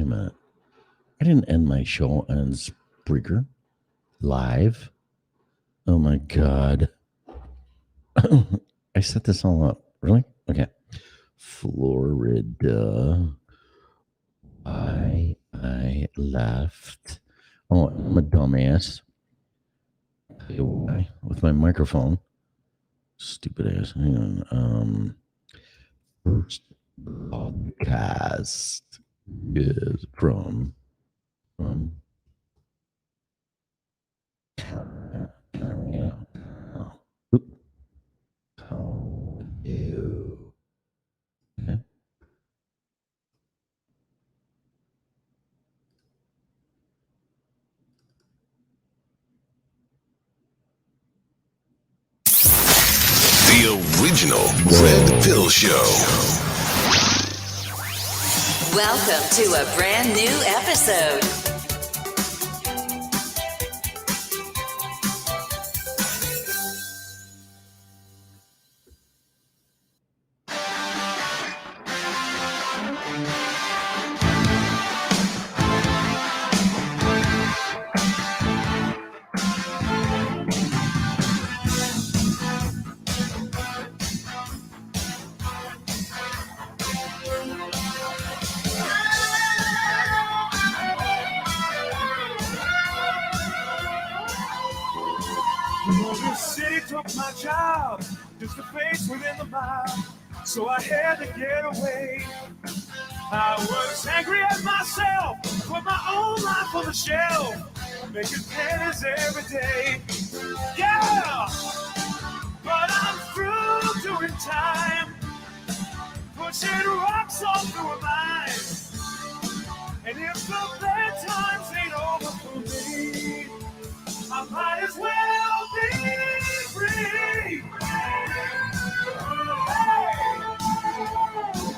a minute. I didn't end my show on Spreaker Live. Oh my God. I set this all up. Really? Okay. Florida. I left. Oh, I'm a dumbass. With my microphone. Stupid ass. Hang on. First podcast is from Okay. The original Red Pill Show. Welcome to a brand new episode. My job just to face within the mile, so I had to get away. I was angry at myself, put my own life on the shelf, making pennies every day. Yeah, but I'm through doing time, pushing rocks all through a mind. And if the bad times ain't over for me, I might as well be free.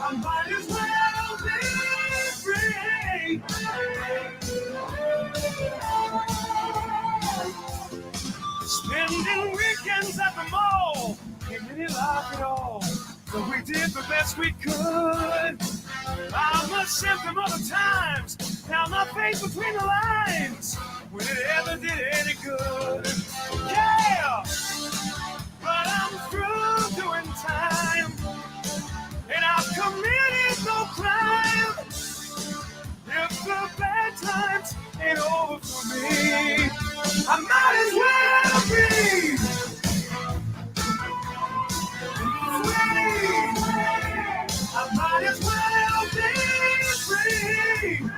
I might as well be free. Spending weekends at the mall, ain't really like it all, but we did the best we could. I'm a symptom of the times, now my face between the lines, when it ever did any good. Yeah, but I'm through doing time, and I've committed no crime. If the bad times ain't over for me, I might as well be free. I might as well be free.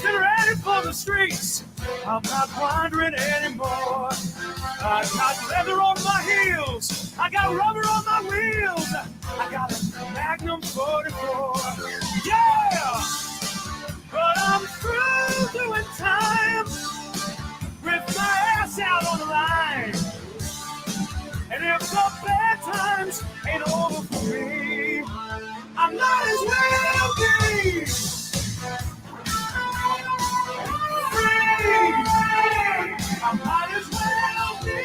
And ready for the streets. I'm not wandering anymore. I got leather on my heels, I got rubber on my wheels, I got a Magnum 44. Yeah, but I'm through doing time with my ass out on the line. And if the bad times ain't over for me, I might as well be free. I might as well be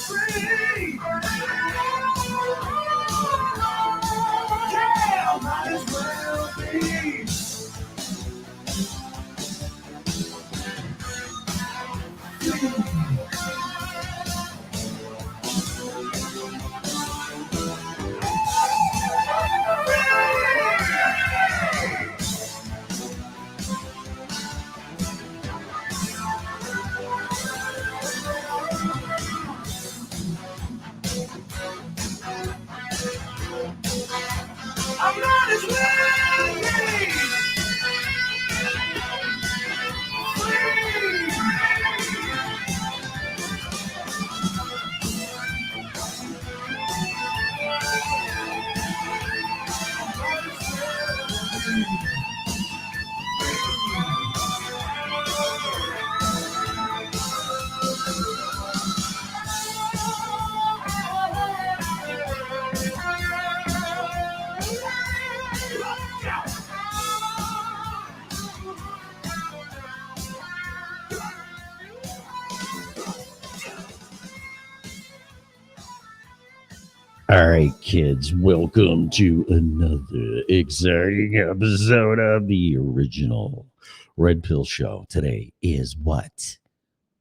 free. Yeah, I might as well be. I might as well be free. All right, kids, welcome to another exciting episode of the original Red Pill Show. Today is what?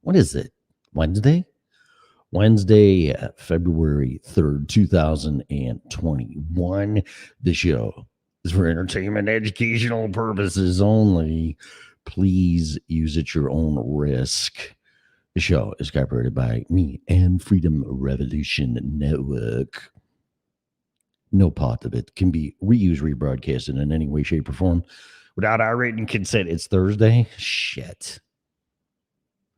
What is it? Wednesday? Wednesday, February 3rd, 2021. The show is for entertainment, educational purposes only. Please use at your own risk. The show is copyrighted by me and Freedom Revolution Network. No part of it can be reused, rebroadcasted in any way, shape, or form without our written consent. It's Thursday. Shit.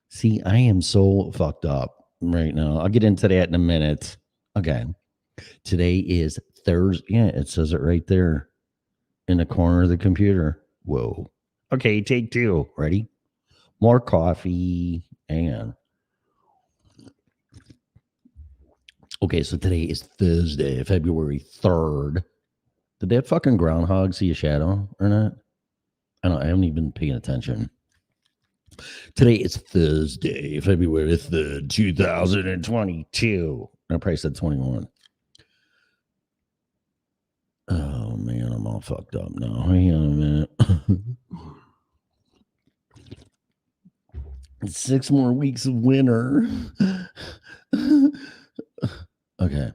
See, I am so fucked up right now. I'll get into that in a minute. Okay. Today is Thursday. Yeah, it says it right there in the corner of the computer. Whoa. Okay, take two. Ready? More coffee. Hang on. Okay, so today is Thursday, February 3rd. Did that fucking groundhog see a shadow or not? I haven't even been paying attention. Today is Thursday, February 3rd, 2022. I probably said 21. Oh, man, I'm all fucked up now. Hang on a minute. It's 6 more weeks of winter. Okay.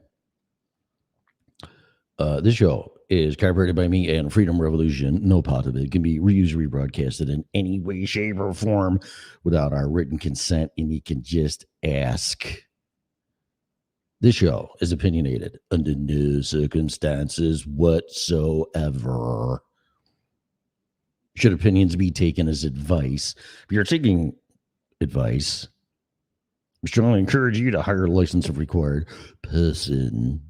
This show is copyrighted by me and Freedom Revolution. No part of it can be reused, rebroadcasted in any way, shape, or form without our written consent, and you can just ask. This show is opinionated under no circumstances whatsoever. Should opinions be taken as advice? If you're taking advice, I strongly encourage you to hire a license if required person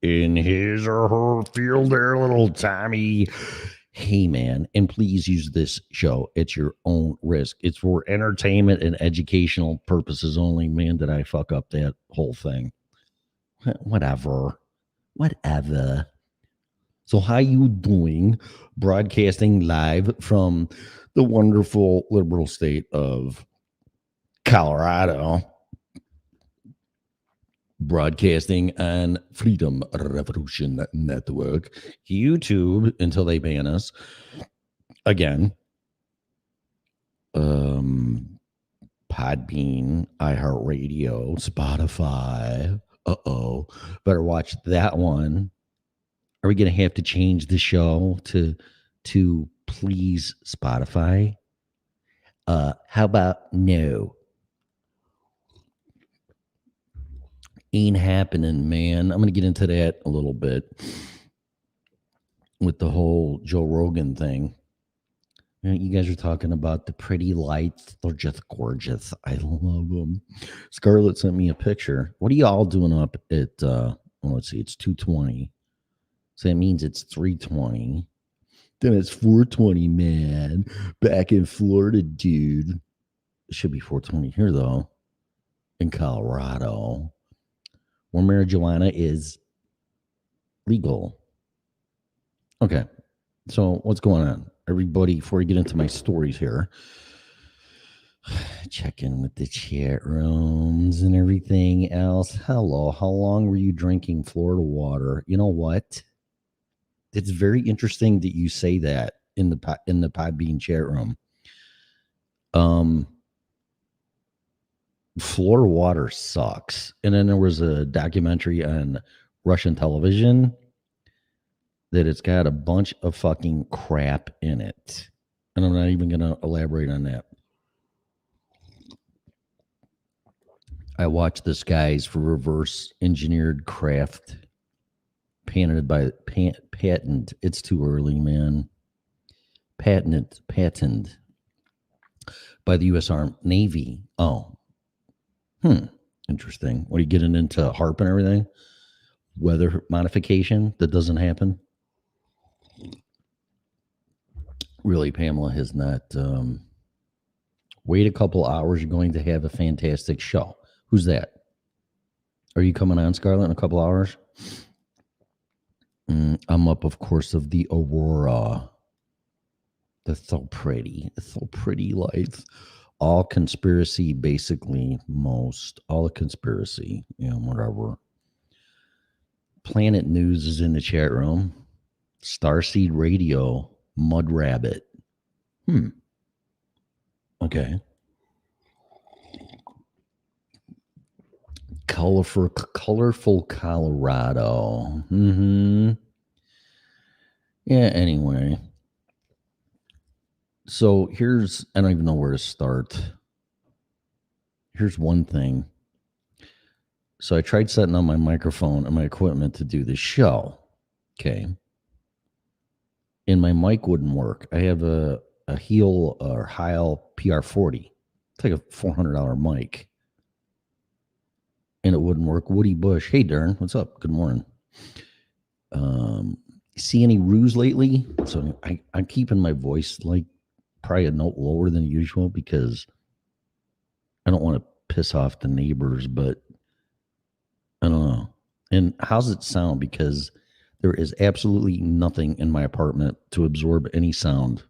in his or her field there, little Tommy. Hey, man, and please use this show at your own risk. It's for entertainment and educational purposes only. Man, did I fuck up that whole thing. Whatever. So how you doing? Broadcasting live from the wonderful liberal state of Colorado. Broadcasting on Freedom Revolution Network, YouTube until they ban us again. Podbean, iHeartRadio, Spotify. Better watch that one. Are we going to have to change the show to please Spotify? How about no? Ain't happening, man. I'm going to get into that a little bit with the whole Joe Rogan thing. You guys are talking about the pretty lights. They're just gorgeous. I love them. Scarlett sent me a picture. What are y'all doing up at, let's see, it's 2:20. So that means it's 3:20. Then it's 4:20, man. Back in Florida, dude. It should be 4:20 here, though. In Colorado, where marijuana is legal. Okay, so what's going on? Everybody, before we get into my stories here, check in with the chat rooms and everything else. Hello, how long were you drinking Florida water? You know what? It's very interesting that you say that in the Podbean chat room. Florida water sucks. And then there was a documentary on Russian television that it's got a bunch of fucking crap in it. And I'm not even going to elaborate on that. I watched this guy's for reverse engineered craft patented by patent. It's too early, man. Patent by the U.S. Army Navy. Oh, interesting. What are you getting into HAARP and everything? Weather modification that doesn't happen. Really, Pamela has not. Wait a couple hours. You're going to have a fantastic show. Who's that? Are you coming on, Scarlett, in a couple hours? I'm up, of course, of the Aurora. That's so pretty. It's so pretty lights. All conspiracy, basically, all conspiracy, whatever. Planet News is in the chat room. Starseed Radio, Mud Rabbit. Okay. Colorful Colorado. Yeah, anyway. So here's, I don't even know where to start. Here's one thing. So I tried setting up my microphone and my equipment to do the show. Okay. And my mic wouldn't work. I have a Heal or Heil PR40. It's like a $400 mic. And it wouldn't work. Woody Bush. Hey, Darren. What's up? Good morning. See any ruse lately? So I'm keeping my voice like probably a note lower than usual because I don't want to piss off the neighbors, but I don't know. And how's it sound? Because there is absolutely nothing in my apartment to absorb any sound.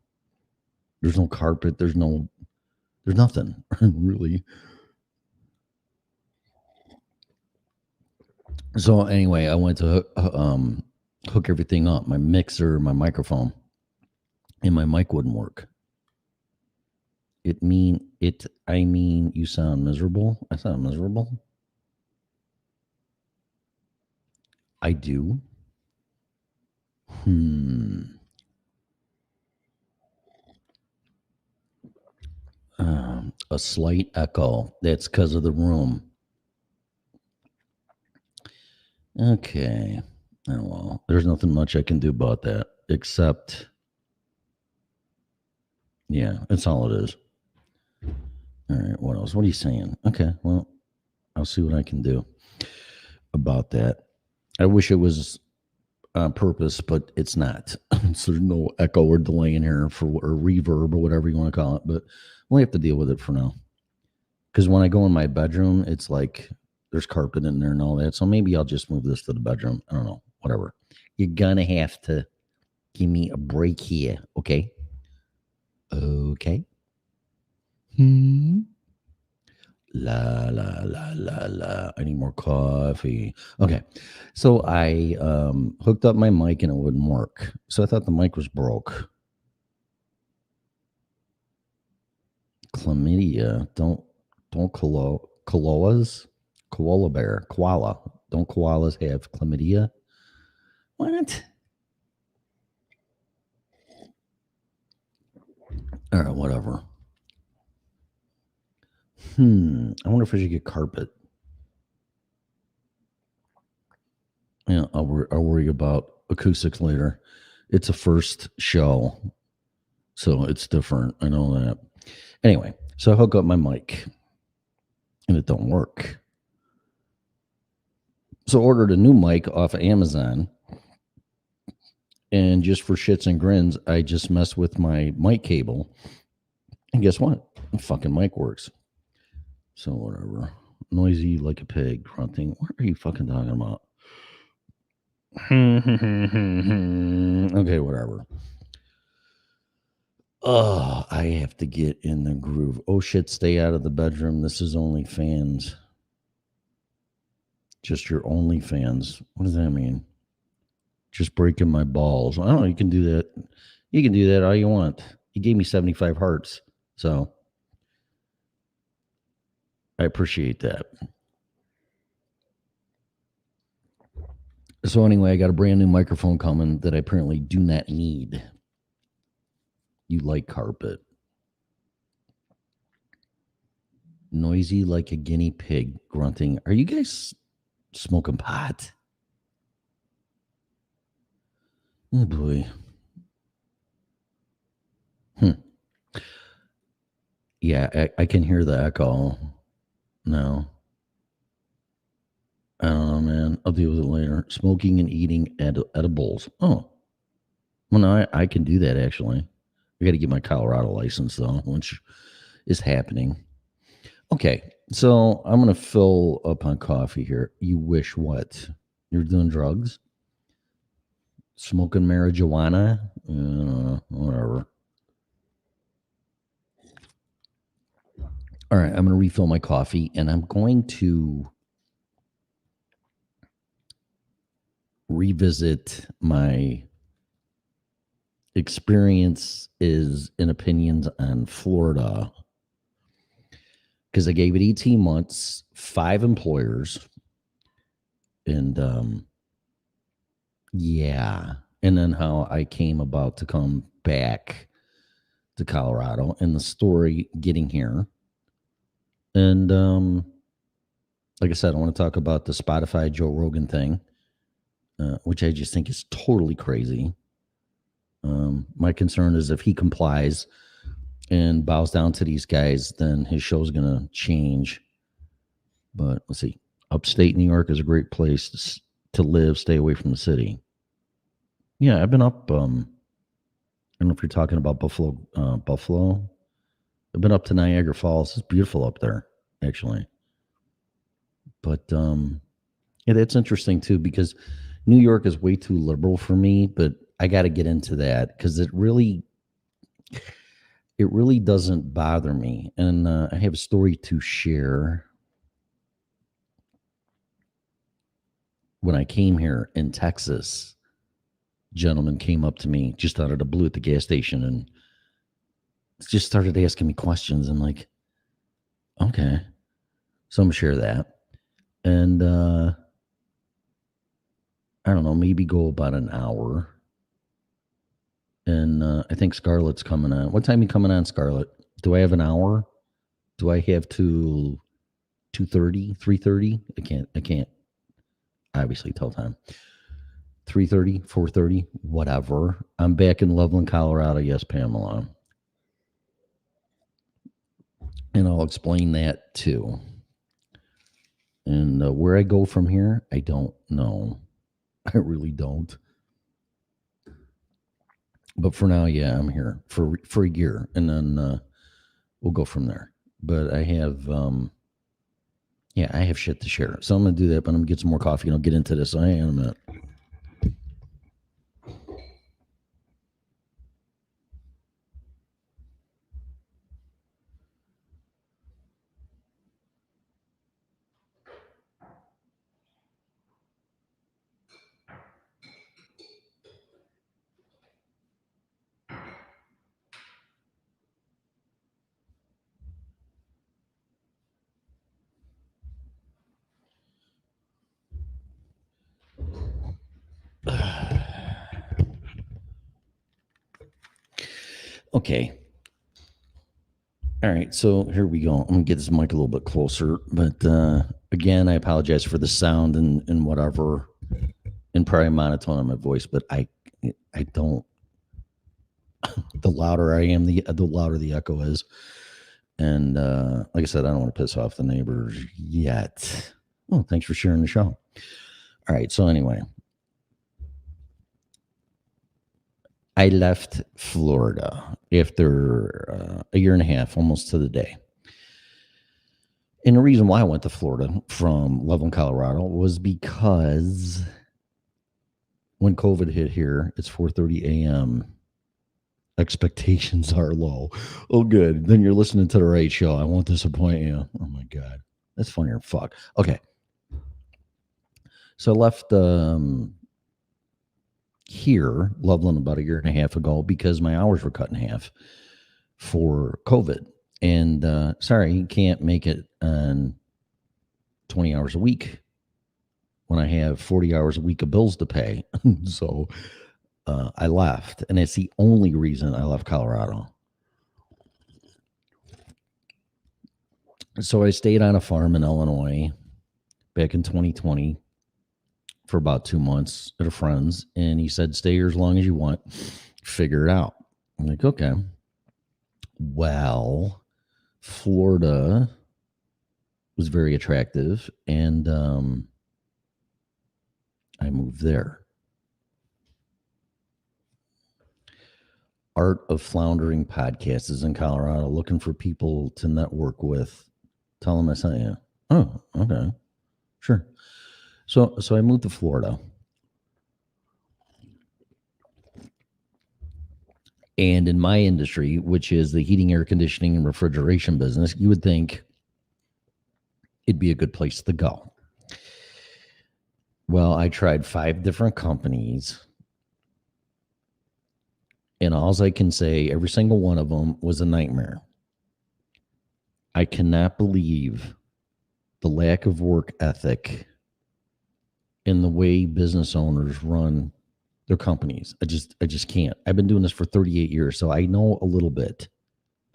There's no carpet. There's nothing really. So anyway, I went to hook everything up, my mixer, my microphone, and my mic wouldn't work. I mean, you sound miserable. I sound miserable. I do. A slight echo. That's because of the room. Okay. Oh, well, there's nothing much I can do about that except, yeah, that's all it is. All right. What else? What are you saying? Okay. Well, I'll see what I can do about that. I wish it was on purpose, but it's not. So there's no echo or delay in here or reverb or whatever you want to call it, but we'll have to deal with it for now. Because when I go in my bedroom, it's like there's carpet in there and all that. So maybe I'll just move this to the bedroom. I don't know. Whatever. You're going to have to give me a break here. Okay. Okay. La, la, la, la, la. I need more coffee. Okay. So I hooked up my mic and it wouldn't work. So I thought the mic was broke. Chlamydia. Don't koalas? Koala bear. Koala. Don't koalas have chlamydia? What? All right, whatever. I wonder if I should get carpet. Yeah, I'll worry about acoustics later. It's a first show, so it's different. I know that. Anyway, so I hook up my mic, and it don't work. So I ordered a new mic off of Amazon, and just for shits and grins, I just messed with my mic cable, and guess what? The fucking mic works. So whatever. Noisy like a pig, grunting. What are you fucking talking about? Okay, whatever. Oh, I have to get in the groove. Oh shit, stay out of the bedroom. This is OnlyFans. Just your OnlyFans. What does that mean? Just breaking my balls. I don't know. You can do that. You can do that all you want. You gave me 75 hearts. So I appreciate that. So anyway, I got a brand new microphone coming that I apparently do not need. You like carpet. Noisy like a guinea pig, grunting. Are you guys smoking pot? Oh boy. Yeah, I can hear the echo. No. I don't know, man. I'll deal with it later. Smoking and eating edibles. Oh. Well, no, I can do that, actually. I got to get my Colorado license, though, which is happening. Okay, so I'm going to fill up on coffee here. You wish what? You're doing drugs? Smoking marijuana? Whatever. All right, I'm going to refill my coffee, and I'm going to revisit my experiences and opinions on Florida, because I gave it 18 months, 5 employers, and yeah, and then how I came about to come back to Colorado and the story getting here. And like I said, I want to talk about the Spotify Joe Rogan thing, which I just think is totally crazy. My concern is if he complies and bows down to these guys, then his show's going to change. But let's see. Upstate New York is a great place to live. Stay away from the city. Yeah, I've been up. I don't know if you're talking about Buffalo. I've been up to Niagara Falls. It's beautiful up there, actually. But yeah, that's interesting too, because New York is way too liberal for me. But I got to get into that because it really doesn't bother me. And I have a story to share. When I came here in Texas, a gentleman came up to me just out of the blue at the gas station and just started asking me questions. And like, okay, so I'm gonna share that. And I don't know, maybe go about an hour. And I think Scarlett's coming on. What time are you coming on, Scarlett? Do I have an hour? Do I have to 2:30, 3:30? I can't obviously tell time. 3:30, 4:30, whatever. I'm back in Loveland, Colorado. Yes, Pamela. And I'll explain that too. And where I go from here, I don't know. I really don't. But for now, yeah, I'm here for a year, and then we'll go from there. But I have, I have shit to share, so I'm gonna do that. But I'm gonna get some more coffee, and I'll get into this. I am in a minute. Okay. All right, so here we go. I'm gonna get this mic a little bit closer, but again, I apologize for the sound and whatever, and probably monotone on my voice, but I don't. The louder I am, the louder the echo is, and like I said, I don't want to piss off the neighbors yet. Oh, thanks for sharing the show. All right, so anyway. I left Florida after a year and a half, almost to the day. And the reason why I went to Florida from Loveland, Colorado was because when COVID hit here, it's 4:30 a.m. Expectations are low. Oh, good. Then you're listening to the right show. I won't disappoint you. Oh, my God. That's funnier than fuck. Okay. So I left here, Loveland, about a year and a half ago because my hours were cut in half for COVID. And sorry, you can't make it on 20 hours a week when I have 40 hours a week of bills to pay. So I left, and it's the only reason I left Colorado. So I stayed on a farm in Illinois back in 2020 for about 2 months at a friend's, and he said, stay here as long as you want, figure it out. I'm like, okay. Well, Florida was very attractive, and I moved there. Art of Floundering Podcast is in Colorado, looking for people to network with. Tell them I sent you. Oh, okay. Sure. So I moved to Florida. And in my industry, which is the heating, air conditioning, and refrigeration business, you would think it'd be a good place to go. Well, I tried 5 different companies, and all I can say, every single one of them was a nightmare. I cannot believe the lack of work ethic in the way business owners run their companies. I just can't. I've been doing this for 38 years, so I know a little bit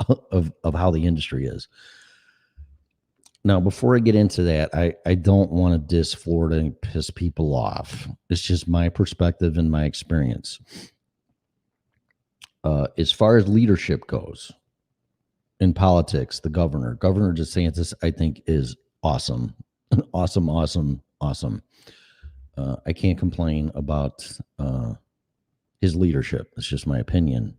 of how the industry is. Now, before I get into that, I don't want to diss Florida and piss people off. It's just my perspective and my experience. As far as leadership goes in politics, Governor DeSantis, I think, is awesome. awesome. I can't complain about his leadership. It's just my opinion.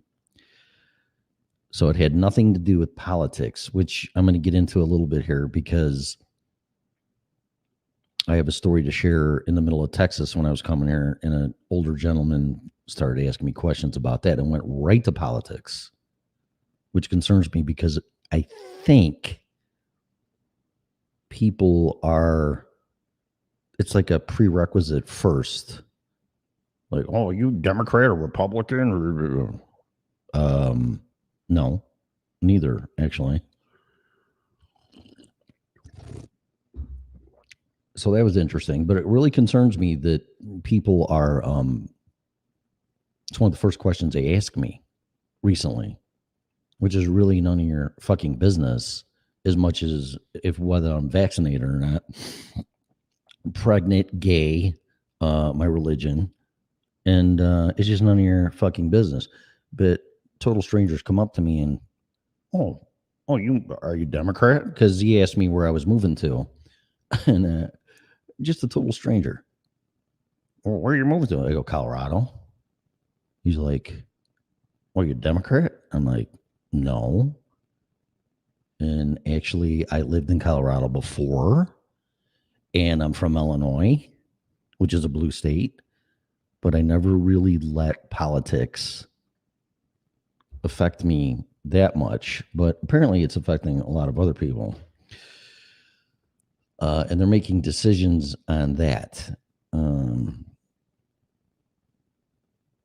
So it had nothing to do with politics, which I'm going to get into a little bit here because I have a story to share in the middle of Texas when I was coming here, and an older gentleman started asking me questions about that and went right to politics, which concerns me because I think people are, it's like a prerequisite first. Like, oh, you Democrat or Republican? No, neither, actually. So that was interesting, but it really concerns me that people are, it's one of the first questions they ask me recently, which is really none of your fucking business as much as if whether I'm vaccinated or not, pregnant, gay, my religion, and it's just none of your fucking business. But total strangers come up to me and, oh, are you Democrat? Because he asked me where I was moving to, and just a total stranger. Well, where are you moving to? I go, Colorado. He's like, well, you're Democrat? I'm like, no. And actually, I lived in Colorado before, and I'm from Illinois, which is a blue state, but I never really let politics affect me that much. But apparently it's affecting a lot of other people. And they're making decisions on that.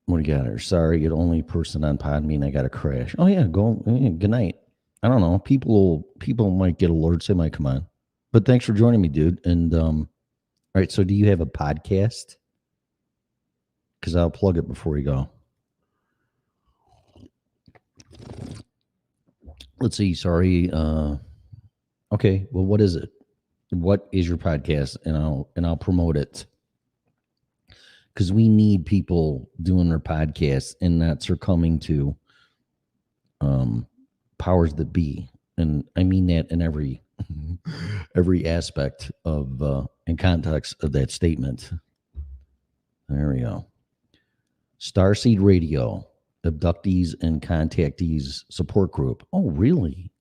What do you got here? Sorry, you're the only person on Podbean. I got to crash. Oh, yeah, go. Yeah, good night. I don't know. People might get alerts. They might come on. But thanks for joining me, dude. And all right, so do you have a podcast? Because I'll plug it before we go. Let's see. Sorry. Okay. Well, what is it? What is your podcast? And I'll promote it. Because we need people doing their podcasts and not succumbing to powers that be. And I mean that in every aspect of and context of that statement. There we go. Starseed Radio, abductees and contactees support group. Oh, really?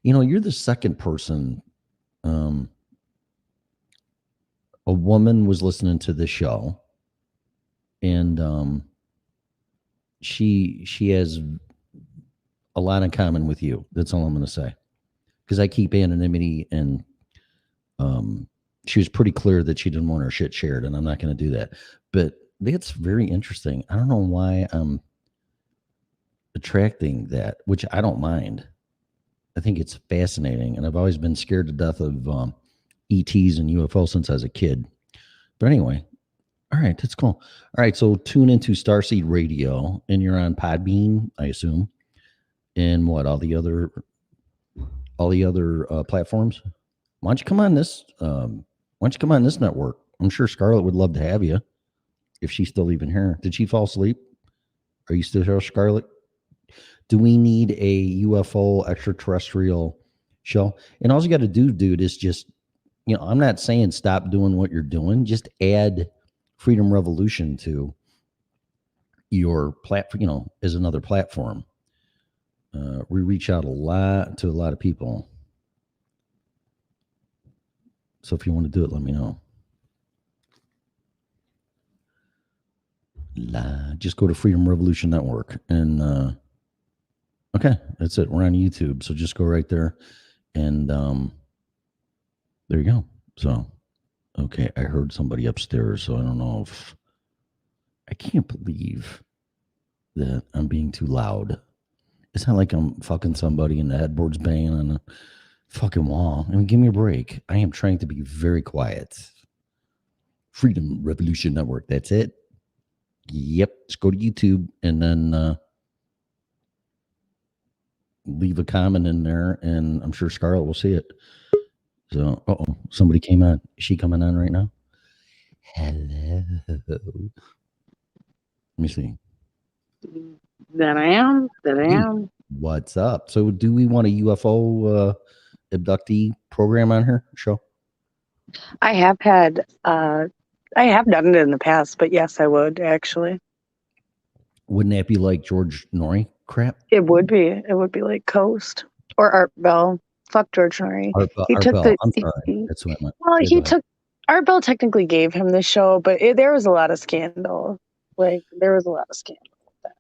You know, you're the second person. A woman was listening to the show, and she has a lot in common with you. That's all I'm going to say. Because I keep anonymity, and she was pretty clear that she didn't want her shit shared, and I'm not going to do that. But that's very interesting. I don't know why I'm attracting that, which I don't mind. I think it's fascinating, and I've always been scared to death of ETs and UFO since I was a kid. But anyway, all right, that's cool. All right, so tune into Starseed Radio, and you're on Podbean, I assume, and what, all the other platforms. Why don't you come on this? Why don't you come on this network? I'm sure Scarlett would love to have you if she's still even here. Did she fall asleep? Are you still here, Scarlett? Do we need a UFO extraterrestrial show? And all you got to do, dude, is just, you know, I'm not saying stop doing what you're doing. Just add Freedom Revolution to your platform, you know, as another platform. We reach out to a lot of people. So if you want to do it, let me know. Just go to Freedom Revolution Network and okay, that's it. We're on YouTube, so just go right there, and there you go. So Okay, I heard somebody upstairs, so I don't know if I can't believe that I'm being too loud. It's not like I'm fucking somebody and the headboard's banging on the fucking wall. I mean, give me a break. I am trying to be very quiet. Freedom Revolution Network. That's it. Yep. Just go to YouTube and then leave a comment in there, and I'm sure Scarlett will see it. So, somebody came on. Is she coming on right now? Hello. Let me see. That I am. What's up? So, do we want a UFO abductee program on her show? I have done it in the past, but yes, I would actually. Wouldn't that be like George Norrie crap? It would be. It would be like Coast or Art Bell. Fuck George Norrie. Art Bell. I'm sorry. That's what I meant. Well, Art Bell technically gave him the show, but there was a lot of scandal. Like there was a lot of scandal with that.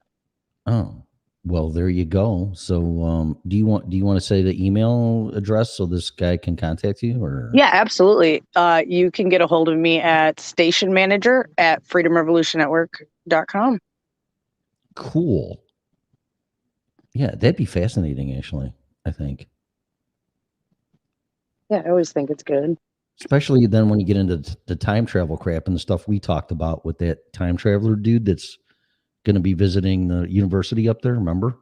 Oh, well, there you go. So, do you want to say the email address so this guy can contact you, or? Yeah, absolutely. You can get a hold of me at stationmanager@freedomrevolutionnetwork.com. Cool. Yeah, that'd be fascinating, actually, I think. Yeah, I always think it's good. Especially then when you get into the time travel crap and the stuff we talked about with that time traveler dude that's going to be visiting the university up there, remember?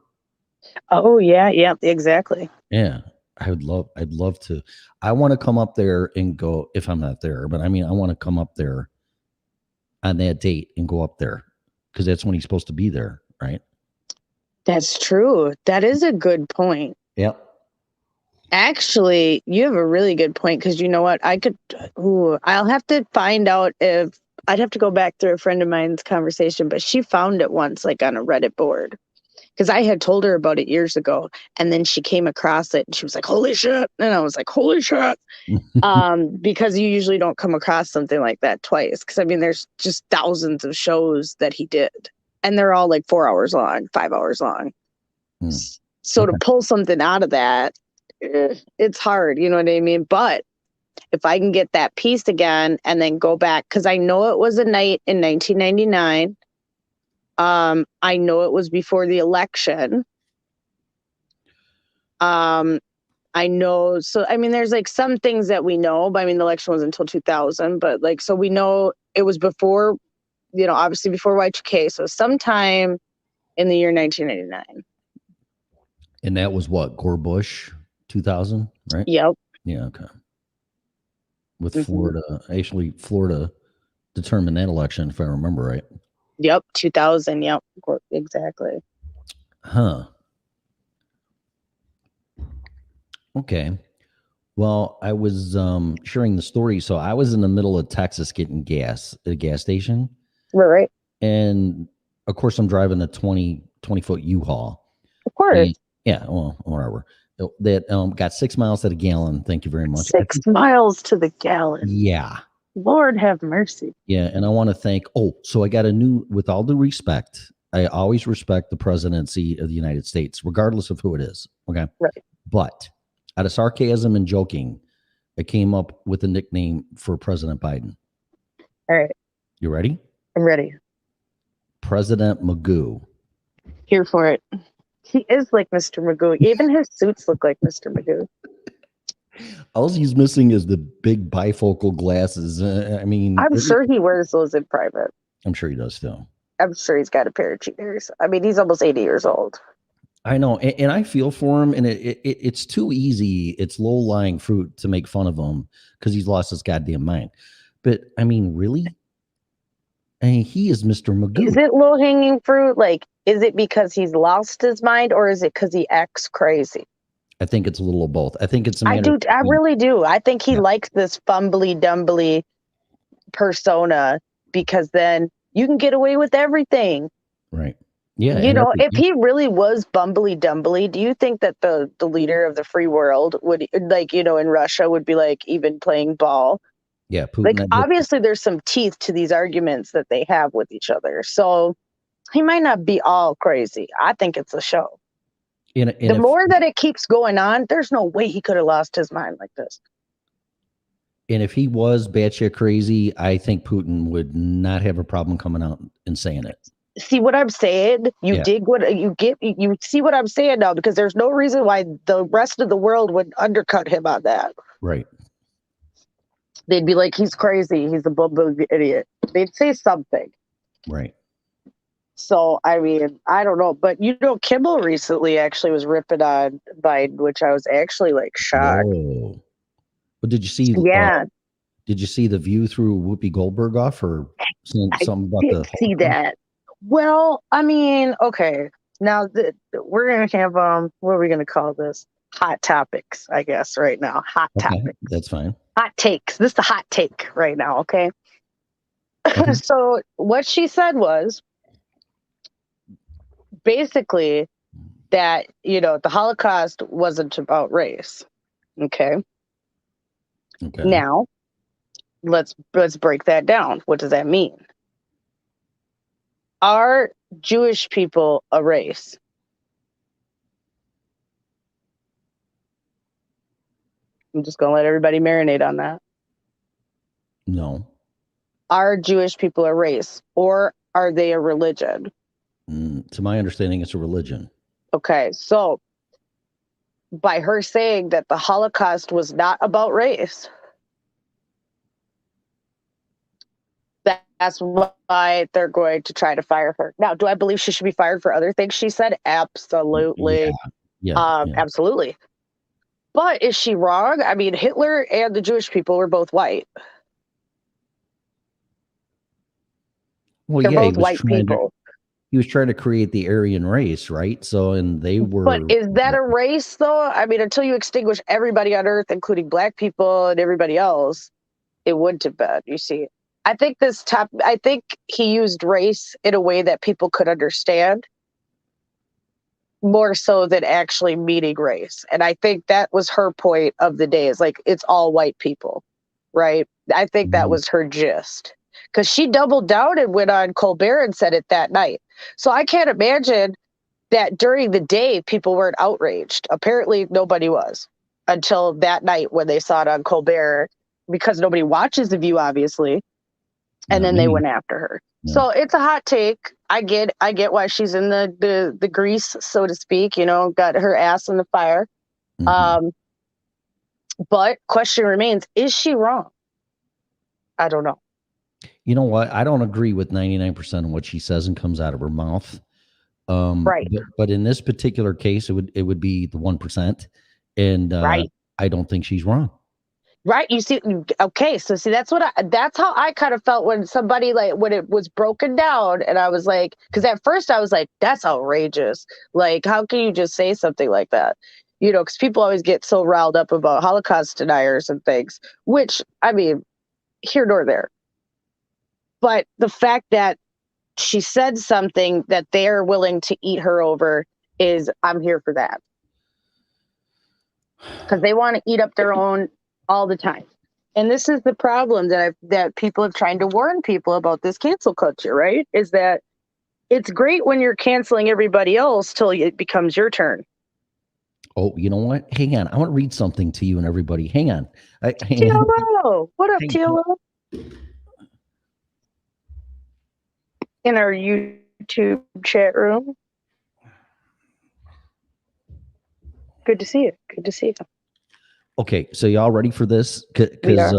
Oh, yeah, exactly. Yeah, I'd love to. I want to come up there and go, if I'm not there, but I mean, I want to come up there on that date and go up there because that's when he's supposed to be there, right? That's true. That is a good point. Yep. Actually, you have a really good point because you know what? I'll have to find out if I'd have to go back through a friend of mine's conversation, but she found it once, like on a Reddit board, because I had told her about it years ago, and then she came across it and she was like, "Holy shit!" And I was like, "Holy shit!" Because you usually don't come across something like that twice. Because I mean, there's just thousands of shows that he did, and they're all like 4 hours long, 5 hours long. So to pull something out of that, it's hard, you know what I mean? But if I can get that piece again and then go back, because I know it was a night in 1999. I know it was before the election. I know, so I mean, there's like some things that we know, but I mean, the election was until 2000, but like, so we know it was before, you know, obviously before Y2K, so sometime in the year 1999. And that was what, Gore Bush 2000, right? Yep. Yeah, okay. With Florida, actually, Florida determined that election, if I remember right. Yep, 2000. Yep, exactly. Huh. Okay. Well, I was sharing the story. So I was in the middle of Texas getting gas at a gas station. Right. And of course, I'm driving a 20-foot U-Haul. Of course. And, yeah, well, whatever. That got 6 miles to the gallon. Thank you very much. 6 miles to the gallon. Yeah. Lord have mercy. Yeah, and I want to thank. So I got a new. With all due respect, I always respect the presidency of the United States, regardless of who it is. Okay. Right. But out of sarcasm and joking, I came up with a nickname for President Biden. All right. You ready? I'm ready. President Magoo. Here for it. He is like Mr. Magoo. Even his suits look like Mr. Magoo. All he's missing is the big bifocal glasses. I mean, I'm sure he wears those in private. I'm sure he does too. I'm sure he's got a pair of cheaters. I mean, he's almost 80 years old. I know, and I feel for him, and it's too easy. It's low-lying fruit to make fun of him because he's lost his goddamn mind. But, I mean, really? I mean, he is Mr. Magoo. Is it low-hanging fruit? Like, is it because he's lost his mind, or is it because he acts crazy? I think it's a little of both. I think it's a I really do. I think he likes this fumbly-dumbly persona because then you can get away with everything. Right. Yeah. You know, if he really was bumbly-dumbly, do you think that the leader of the free world would, like, you know, in Russia would be like even playing ball? Yeah. Putin, like, obviously there's some teeth to these arguments that they have with each other. So he might not be all crazy. I think it's a show. The more that it keeps going on, there's no way he could have lost his mind like this. And if he was batshit crazy, I think Putin would not have a problem coming out and saying it. See what I'm saying? You Yeah. dig what you get. You see what I'm saying now, because there's no reason why the rest of the world would undercut him on that. Right. They'd be like, he's crazy. He's a bum idiot. They'd say something. Right. So, I mean, I don't know. But, Kimmel recently actually was ripping on Biden, which I was actually like shocked. Oh. But did you see? Yeah. Did you see the View through Whoopi Goldberg off, or something about Didn't see that. Well, I mean, okay. Now we're gonna have what are we gonna call this? Hot topics, I guess. Right now, hot topics. That's fine. Hot takes. This is the hot take right now. Okay. Okay. So what she said was basically that the Holocaust wasn't about race. Okay. Okay. Now, let's break that down. What does that mean? Are Jewish people a race? I'm just going to let everybody marinate on that. No. Are Jewish people a race, or are they a religion? To my understanding, it's a religion. Okay, so by her saying that the Holocaust was not about race, that's why they're going to try to fire her. Now, do I believe she should be fired for other things she said? Absolutely. Yeah. Absolutely. But is she wrong? I mean, Hitler and the Jewish people were both white. Well, They're yeah, both white people. He was trying to create the Aryan race, right? So, and they were. But is that a race, though? I mean, until you extinguish everybody on Earth, including black people and everybody else, it wouldn't have been. You see, I think he used race in a way that people could understand, more so than actually meaning race. And I think that was her point of the day, is like, it's all white people, right? I think that was her gist, because she doubled down and went on Colbert and said it that night. So I can't imagine that during the day people weren't outraged. Apparently nobody was until that night when they saw it on Colbert, because nobody watches The View, obviously. And then they went after her. Yeah. So it's a hot take. I get why she's in the grease, so to speak, got her ass in the fire. Mm-hmm. But question remains, is she wrong? I don't know. You know what? I don't agree with 99% of what she says and comes out of her mouth. Right. But in this particular case, it would be the 1%. And right. I don't think she's wrong. Right. You see, okay. So see, that's how I kind of felt when somebody, like, when it was broken down, and I was like, because at first I was like, that's outrageous. Like, how can you just say something like that? Because people always get so riled up about Holocaust deniers and things, which, I mean, here nor there. But the fact that she said something that they're willing to eat her over I'm here for that. Because they want to eat up their own all the time. And this is the problem that people have tried to warn people about, this cancel culture, right? Is that it's great when you're canceling everybody else till it becomes your turn. Oh, you know what? Hang on. I want to read something to you and everybody. Hang on. TLO. What up, TLO? In our YouTube chat room. Good to see you. Good to see you. Okay, so y'all ready for this? Because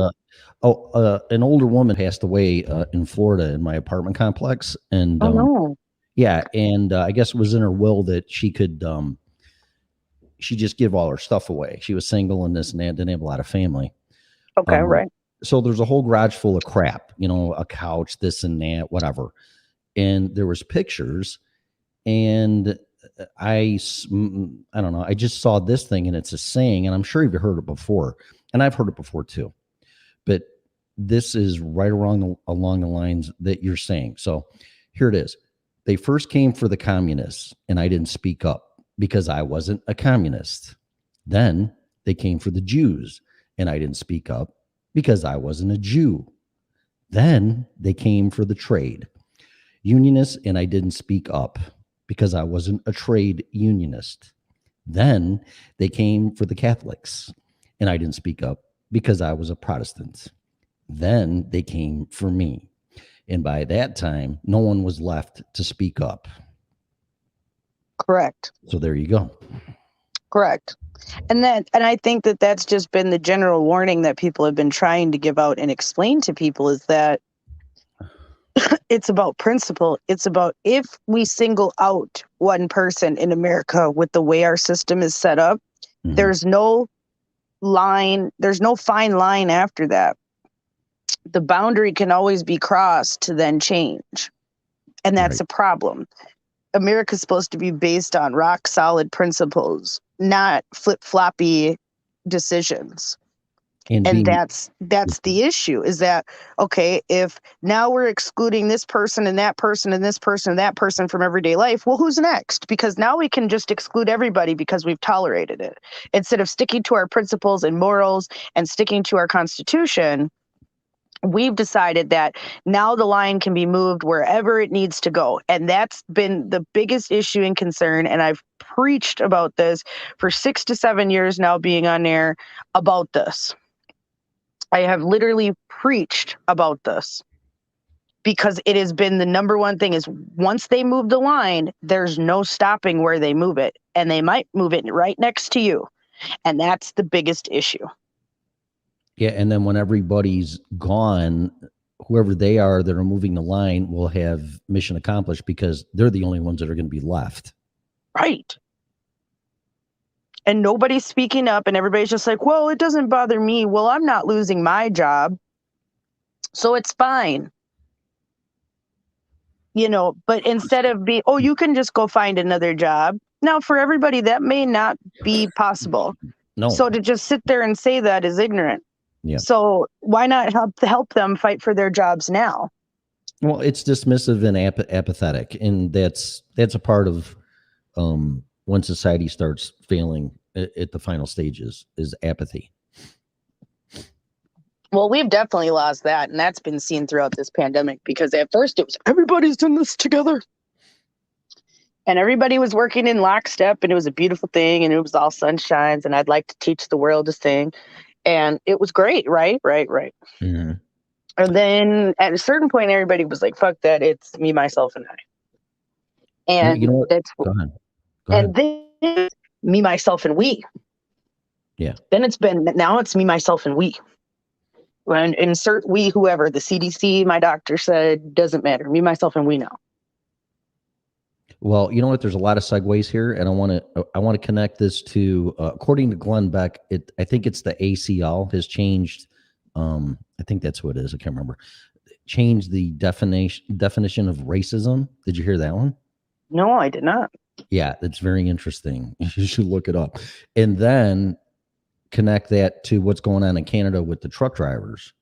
an older woman passed away in Florida in my apartment complex, and yeah, and I guess it was in her will that she could she just give all her stuff away. She was single and this and that, didn't have a lot of family. Okay, right. So there's a whole garage full of crap, a couch, this and that, whatever. And there was pictures, and I don't know. I just saw this thing, and it's a saying, and I'm sure you've heard it before, and I've heard it before too. But this is right along the lines that you're saying. So here it is. They first came for the communists, and I didn't speak up because I wasn't a communist. Then they came for the Jews, and I didn't speak up because I wasn't a Jew. Then they came for the trade unionists, and I didn't speak up because I wasn't a trade unionist. Then they came for the Catholics, and I didn't speak up because I was a Protestant. Then they came for me. And by that time, no one was left to speak up. Correct. So there you go. Correct. And I think that that's just been the general warning that people have been trying to give out and explain to people, is that it's about principle. It's about, if we single out one person in America with the way our system is set up, Mhm. there's no fine line after that. The boundary can always be crossed to then change. And that's Right. a problem. America's supposed to be based on rock solid principles, not flip-floppy decisions. And being- that's the issue, is that, okay, if now we're excluding this person and that person and this person and that person from everyday life, well, who's next? Because now we can just exclude everybody because we've tolerated it. Instead of sticking to our principles and morals and sticking to our Constitution, we've decided that now the line can be moved wherever it needs to go. And that's been the biggest issue and concern. And I've preached about this for 6 to 7 years now, being on air about this. I have literally preached about this because it has been the number one thing, is once they move the line, there's no stopping where they move it. And they might move it right next to you. And that's the biggest issue. Yeah, and then when everybody's gone, whoever they are that are moving the line will have mission accomplished, because they're the only ones that are going to be left. Right. And nobody's speaking up, and everybody's just like, well, it doesn't bother me. Well, I'm not losing my job, so it's fine. But instead of being, oh, you can just go find another job. Now, for everybody, that may not be possible. No. So to just sit there and say that is ignorant. Yeah. So why not help them fight for their jobs now? Well, it's dismissive and apathetic, and that's a part of when society starts failing at the final stages, is apathy. Well, we've definitely lost that, and that's been seen throughout this pandemic, because at first it was, everybody's in this together. And everybody was working in lockstep, and it was a beautiful thing, and it was all sunshines, and I'd like to teach the world to sing. And it was great, right? Mm-hmm. And then at a certain point, everybody was like, fuck that, it's me, myself, and I. And You know what? that's Go ahead. Go ahead. and then me, myself, and we. Yeah. Then now it's me, myself, and we. When insert we, whoever, the CDC, my doctor said, doesn't matter. Me, myself, and we now. Well, you know what? There's a lot of segues here, and I want to connect this to, according to Glenn Beck, I think it's the ACL has changed. I think that's what it is. I can't remember. Changed the definition of racism. Did you hear that one? No, I did not. Yeah, it's very interesting. You should look it up, and then connect that to what's going on in Canada with the truck drivers,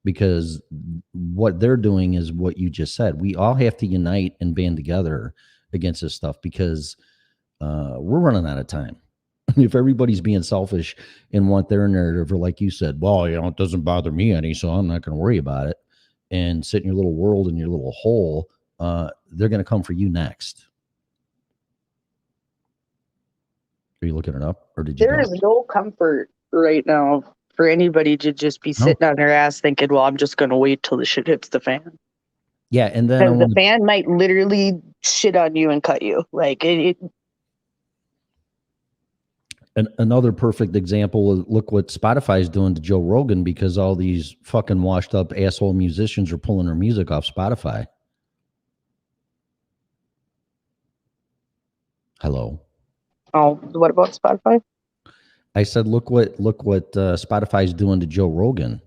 because what they're doing is what you just said. We all have to unite and band together against this stuff, because we're running out of time. If everybody's being selfish and want their narrative, or like you said, well, it doesn't bother me any, so I'm not going to worry about it, and sit in your little world, in your little hole, they're going to come for you next. Are you looking it up, or did you? There is no comfort right now for anybody to just be sitting on their ass thinking, well, I'm just going to wait till the shit hits the fan. Yeah, and then the fan might literally shit on you and cut you. Like another perfect example of, look what Spotify is doing to Joe Rogan, because all these fucking washed up asshole musicians are pulling their music off Spotify. Hello. Oh, what about Spotify? I said, look what Spotify is doing to Joe Rogan.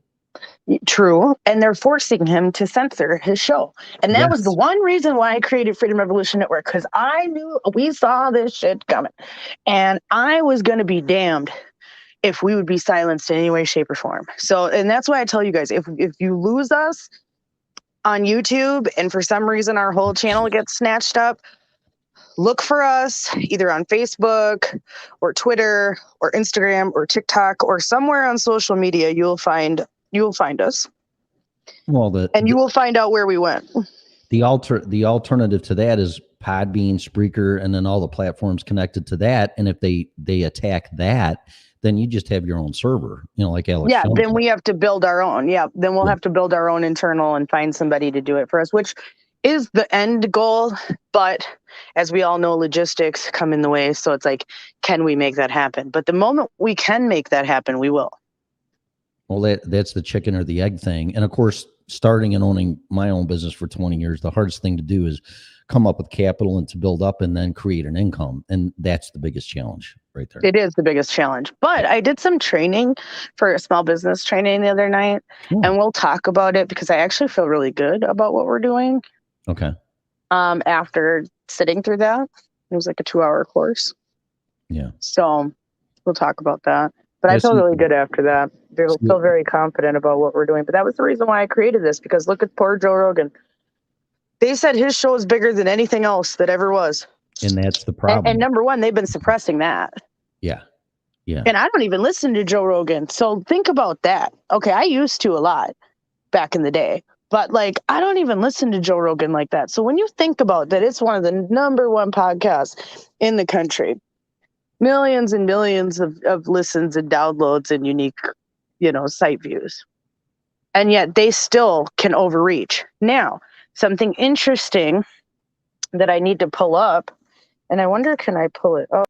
True. And they're forcing him to censor his show. And that was the one reason why I created Freedom Revolution Network, because I knew we saw this shit coming. And I was going to be damned if we would be silenced in any way, shape, or form. So, and that's why I tell you guys, if you lose us on YouTube and for some reason our whole channel gets snatched up, look for us either on Facebook or Twitter or Instagram or TikTok or somewhere on social media. You will find us. Well, you will find out where we went. The alternative to that is Podbean, Spreaker, and then all the platforms connected to that. And if they attack that, then you just have your own server, like Alex. Yeah, Jones then said. we have to build our own. Yeah, then we'll Yeah. have to build our own internal and find somebody to do it for us, which is the end goal. But as we all know, logistics come in the way. So it's like, can we make that happen? But the moment we can make that happen, we will. Well, that's the chicken or the egg thing. And of course, starting and owning my own business for 20 years, the hardest thing to do is come up with capital and to build up and then create an income. And that's the biggest challenge right there. It is the biggest challenge. But I did some training for small business training the other night, and we'll talk about it because I actually feel really good about what we're doing. Okay. After sitting through that, it was like a 2-hour course. Yeah. So we'll talk about that. But I Yes, feel you really do. good after that. I feel very confident about what we're doing. But that was the reason why I created this, because look at poor Joe Rogan. They said his show is bigger than anything else that ever was. And that's the problem. And number one, they've been suppressing that. Yeah. Yeah. And I don't even listen to Joe Rogan. So think about that. Okay, I used to a lot back in the day. But like, I don't even listen to Joe Rogan like that. So when you think about that, it's one of the number one podcasts in the country. Millions and millions of listens and downloads and unique, site views. And yet they still can overreach. Now, something interesting that I need to pull up, and I wonder, can I pull it up?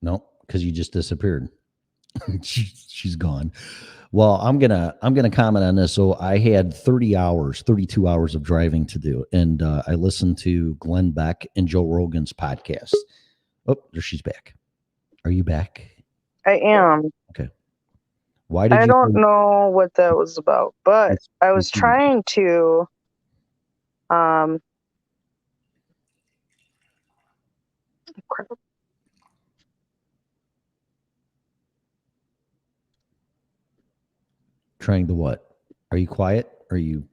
No, because you just disappeared. She's gone. Well, I'm gonna comment on this. So I had 32 hours of driving to do, and I listened to Glenn Beck and Joe Rogan's podcast. Oh, there she's back. Are you back? I am. Okay. Why did I you? don't know what that was about, but It's- I was it's- trying to crap. Trying to what? Are you quiet? Or are you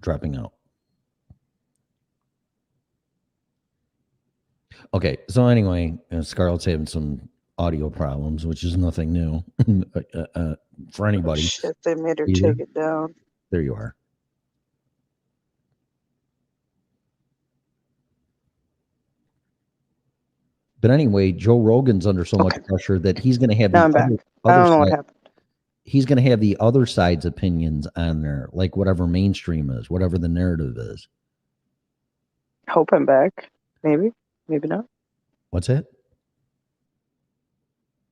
dropping out? Okay. So anyway, Scarlett's having some audio problems, which is nothing new for anybody. Shit, they made her You there? take it down. There you are. But anyway, Joe Rogan's under so much pressure that he's going to have Now I'm back. I don't know what happened. He's going to have the other side's opinions on there, like whatever mainstream is, whatever the narrative is. Hope I'm back. Maybe not. What's that?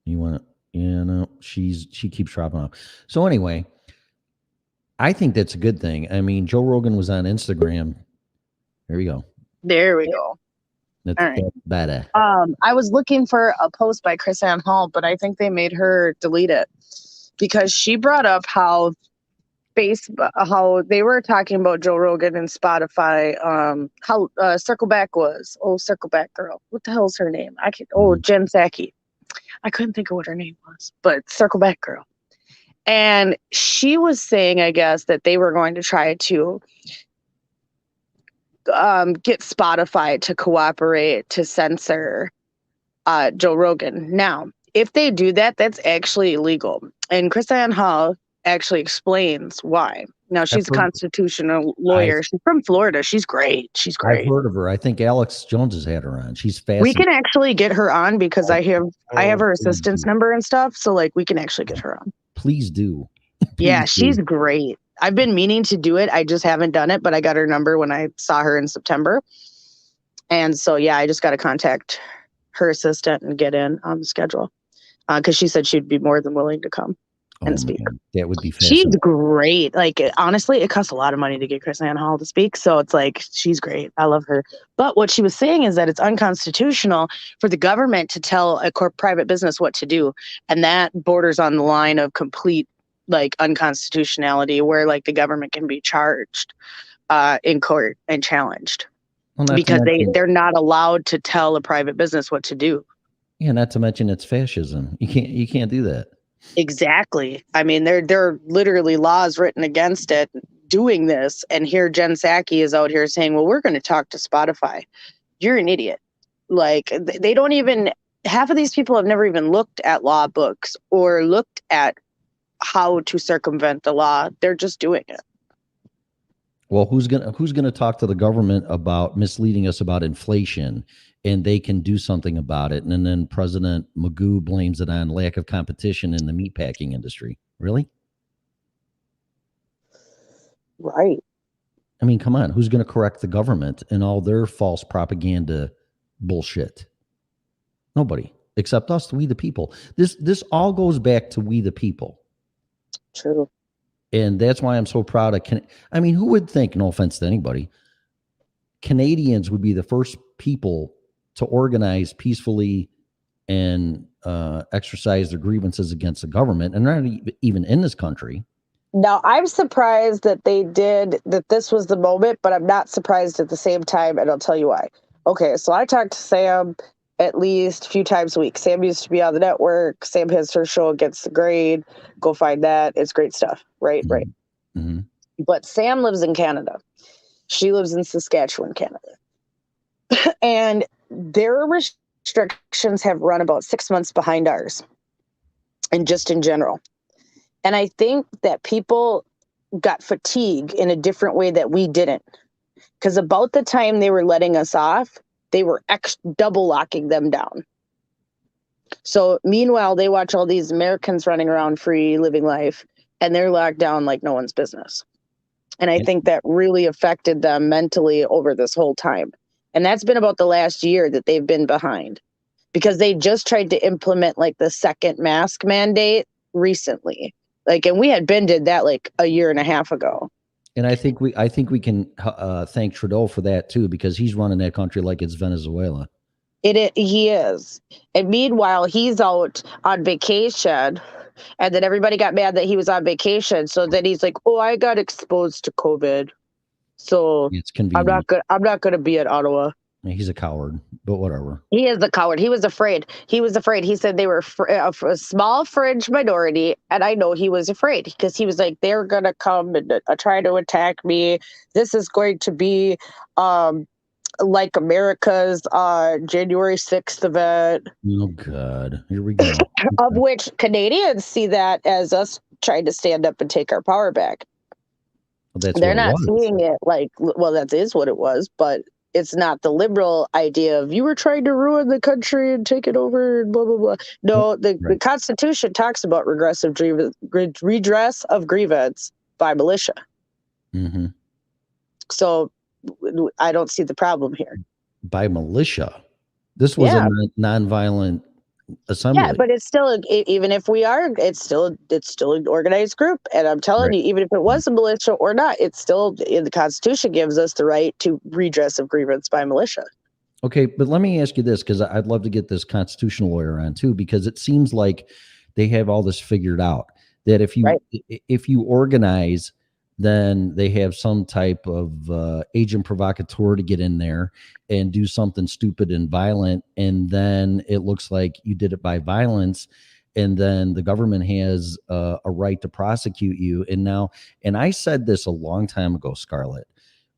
You want to? Yeah, no. She keeps dropping off. So anyway, I think that's a good thing. I mean, Joe Rogan was on Instagram. There we go. There we go. That's, All right. that's better. I was looking for a post by Chris Ann Hall, but I think they made her delete it because she brought up how they were talking about Joe Rogan and Spotify, how Circle Back was. Oh, Circle Back girl. What the hell's her name? Jen Psaki. I couldn't think of what her name was, but Circle Back girl. And she was saying, I guess, that they were going to try to get Spotify to cooperate to censor Joe Rogan. Now, if they do that, that's actually illegal. And Chrisanne Hall actually explains why. Now, she's a constitutional lawyer. She's from Florida. She's great. I've heard of her. I think Alex Jones has had her on. She's fast. We can actually get her on because I have her assistance number and stuff. So like we can actually get her on. Please do. Yeah, she's great. I've been meaning to do it. I just haven't done it, but I got her number when I saw her in September. And so, yeah, I just got to contact her assistant and get in on the schedule because she said she'd be more than willing to come and speak. Man, that would be She's fascinating. great. Like, honestly, it costs a lot of money to get Chris Ann Hall to speak. So it's like, she's great. I love her. But what she was saying is that it's unconstitutional for the government to tell a private business what to do. And that borders on the line of complete like unconstitutionality where like the government can be charged in court and challenged because they're not allowed to tell a private business what to do. Yeah, not to mention it's fascism. You can't do that. Exactly. I mean, there are literally laws written against it doing this. And here Jen Psaki is out here saying, well, we're going to talk to Spotify. You're an idiot. Like they don't even, half of these people have never even looked at law books or looked at how to circumvent the law. They're just doing it. Well, who's gonna talk to the government about misleading us about inflation and they can do something about it. And then President Magoo blames it on lack of competition in the meatpacking industry. Really? Right. I mean, come on. Who's going to correct the government and all their false propaganda bullshit? Nobody except us, we the people. This all goes back to we the people. True. And that's why I'm so proud of I mean, who would think, no offense to anybody, Canadians would be the first people to organize peacefully and exercise their grievances against the government, and they're not even in this country. Now, I'm surprised that they did, that this was the moment, but I'm not surprised at the same time, and I'll tell you why. Okay, so I talked to Sam at least a few times a week. Sam used to be on the network. Sam has her show Against the Grain. Go find that. It's great stuff. Right, Mm-hmm. right. Mm-hmm. But Sam lives in Canada. She lives in Saskatchewan, Canada. And their restrictions have run about 6 months behind ours, and just in general. And I think that people got fatigue in a different way that we didn't. Because about the time they were letting us off, they were double locking them down. So meanwhile, they watch all these Americans running around free, living life, and they're locked down like no one's business. And I think that really affected them mentally over this whole time. And that's been about the last year that they've been behind, because they just tried to implement like the second mask mandate recently. Like, and we did that like a year and a half ago. And I think we can thank Trudeau for that too, because he's running that country like it's Venezuela. He is. And meanwhile, he's out on vacation, and then everybody got mad that he was on vacation. So then he's like, "Oh, I got exposed to COVID, so It's convenient. I'm not gonna be at Ottawa." He's a coward, but whatever. He is the coward. He was afraid. He said they were a small fringe minority, and I know he was afraid because he was like, they're gonna come and try to attack me. This is going to be like America's January 6th event. Oh God, here we go. Of which Canadians see that as us trying to stand up and take our power back. Well, They're not seeing it like, well, that is what it was, but it's not the liberal idea of you were trying to ruin the country and take it over and blah, blah, blah. No, the Constitution talks about redress of grievance by militia. Mm-hmm. So I don't see the problem here. By militia. This was a nonviolent assembly. Yeah, but it's still, even if we are, it's still an organized group. And I'm telling you, even if it was a militia or not, it's still, in the Constitution gives us the right to redress of grievance by militia. Okay, but let me ask you this, because I'd love to get this constitutional lawyer on too, because it seems like they have all this figured out. That if you organize, then they have some type of agent provocateur to get in there and do something stupid and violent. And then it looks like you did it by violence. And then the government has a right to prosecute you. And I said this a long time ago, Scarlett,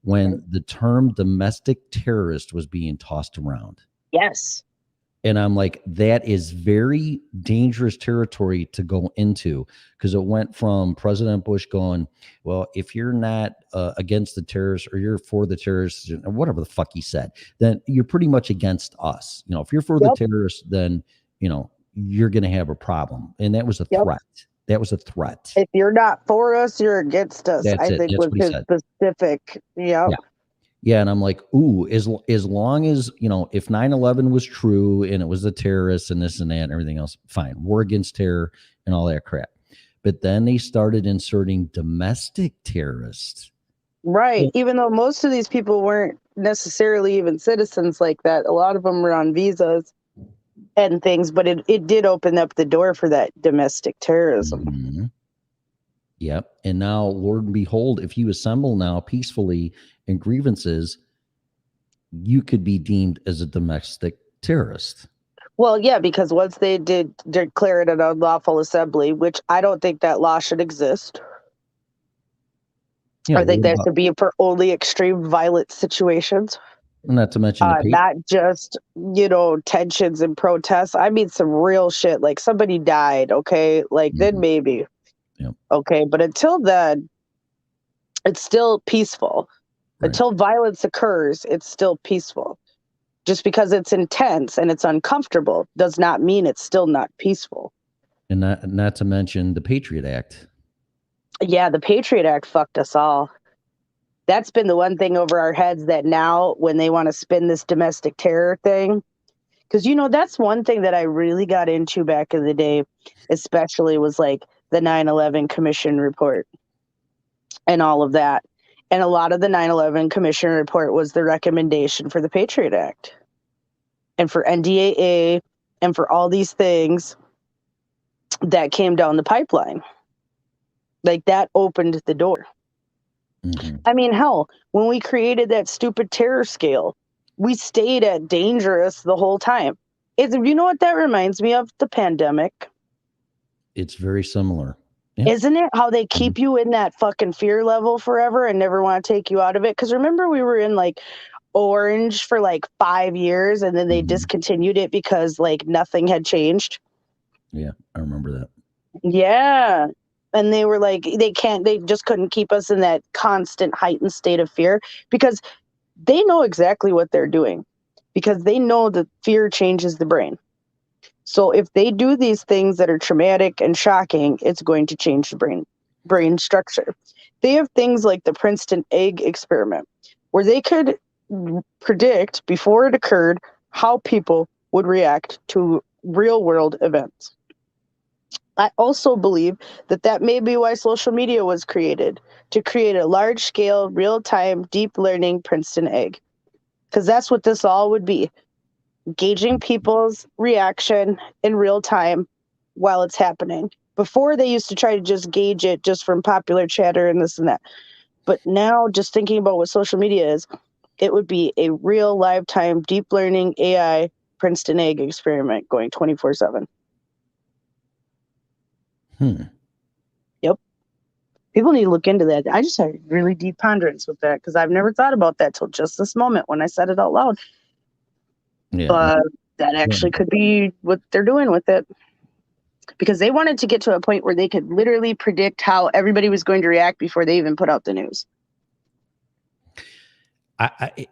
when the term domestic terrorist was being tossed around. Yes. And I'm like, that is very dangerous territory to go into, because it went from President Bush going, well, if you're not against the terrorists or you're for the terrorists or whatever the fuck he said, then you're pretty much against us. You know, if you're for the terrorists, then, you know, you're going to have a problem. And that was a threat. That was a threat. If you're not for us, you're against us. That's I think was his specific. Yeah. Yeah, and I'm like, ooh, as long as, you know, if 9/11 was true and it was the terrorists and this and that and everything else, fine. War against terror and all that crap. But then they started inserting domestic terrorists. Right. Even though most of these people weren't necessarily even citizens like that. A lot of them were on visas and things, but it did open up the door for that domestic terrorism. Mm-hmm. Yep. And now, Lord and behold, if you assemble now peacefully in grievances, you could be deemed as a domestic terrorist. Well, yeah, because once they did declare it an unlawful assembly, which I don't think that law should exist. I think that should be for only extreme violent situations. Not to mention not just, you know, tensions and protests. I mean, some real shit, like somebody died. Okay. Like then maybe. Yep. Okay. But until then, it's still peaceful. Right. Until violence occurs, it's still peaceful. Just because it's intense and it's uncomfortable does not mean it's still not peaceful. And not to mention the Patriot Act. Yeah, the Patriot Act fucked us all. That's been the one thing over our heads that now when they want to spin this domestic terror thing, because, you know, that's one thing that I really got into back in the day, especially was like the 9/11 Commission report and all of that. And a lot of the 9/11 Commission report was the recommendation for the Patriot Act and for NDAA and for all these things that came down the pipeline. Like that opened the door. Mm-hmm. I mean, hell, when we created that stupid terror scale, we stayed at dangerous the whole time. You know what that reminds me of? The pandemic. It's very similar. Yeah. Isn't it? How they keep you in that fucking fear level forever and never want to take you out of it? Because remember, we were in like orange for like 5 years and then they discontinued it because like nothing had changed. Yeah, I remember that. Yeah. And they were like, they just couldn't keep us in that constant heightened state of fear because they know exactly what they're doing, because they know that fear changes the brain. So if they do these things that are traumatic and shocking, it's going to change the brain structure. They have things like the Princeton egg experiment, where they could predict before it occurred how people would react to real world events. I also believe that may be why social media was created, to create a large-scale, real-time, deep learning Princeton egg. Because that's what this all would be, gauging people's reaction in real time while it's happening. Before, they used to try to just gauge it just from popular chatter and this and that. But now, just thinking about what social media is, it would be a real, live-time, deep learning AI Princeton egg experiment going 24/7. Yep. People need to look into that. I just had a really deep ponderance with that because I've never thought about that till just this moment when I said it out loud. Yeah. But that actually could be what they're doing with it, because they wanted to get to a point where they could literally predict how everybody was going to react before they even put out the news.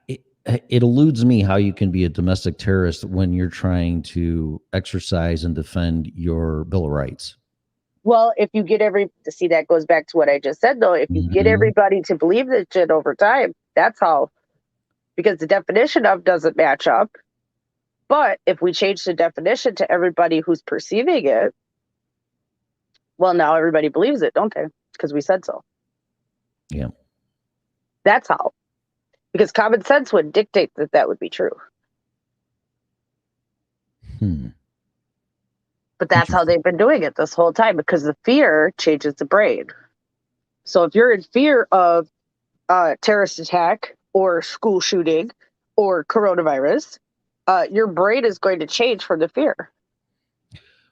It eludes me how you can be a domestic terrorist when you're trying to exercise and defend your Bill of Rights. Well, if you get see, that goes back to what I just said, though. If you get everybody to believe this shit over time, that's how, because the definition of doesn't match up. But if we change the definition to everybody who's perceiving it, well, now everybody believes it, don't they? Because we said so. Yeah. That's how. Because common sense would dictate that would be true. But that's how they've been doing it this whole time, because the fear changes the brain. So if you're in fear of a terrorist attack or school shooting or coronavirus, your brain is going to change from the fear.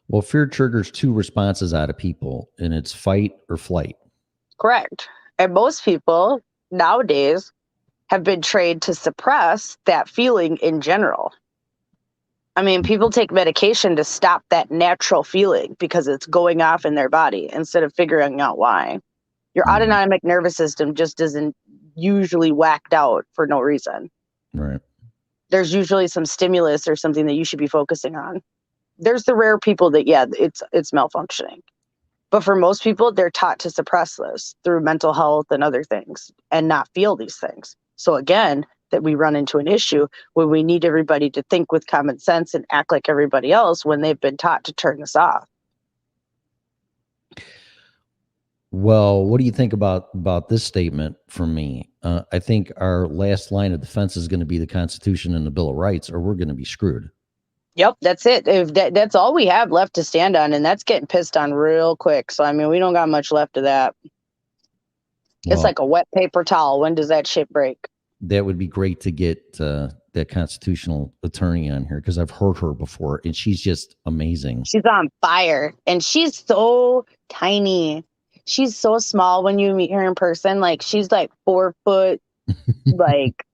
Well, fear triggers two responses out of people, and it's fight or flight. Correct. And most people nowadays have been trained to suppress that feeling in general. I mean, people take medication to stop that natural feeling because it's going off in their body instead of figuring out why. Your autonomic nervous system just isn't usually whacked out for no reason. Right. There's usually some stimulus or something that you should be focusing on. There's the rare people that, yeah, it's malfunctioning. But for most people, they're taught to suppress this through mental health and other things and not feel these things. So again, that we run into an issue where we need everybody to think with common sense and act like everybody else when they've been taught to turn this off. Well, what do you think about this statement from me? I think our last line of defense is going to be the Constitution and the Bill of Rights, or we're going to be screwed. Yep, that's it. If that's all we have left to stand on, and that's getting pissed on real quick. So, I mean, we don't got much left of that. It's like a wet paper towel. When does that shit break? That would be great to get that constitutional attorney on here, because I've heard her before, and she's just amazing. She's on fire, and she's so tiny. She's so small when you meet her in person. Like, she's like 4 foot, like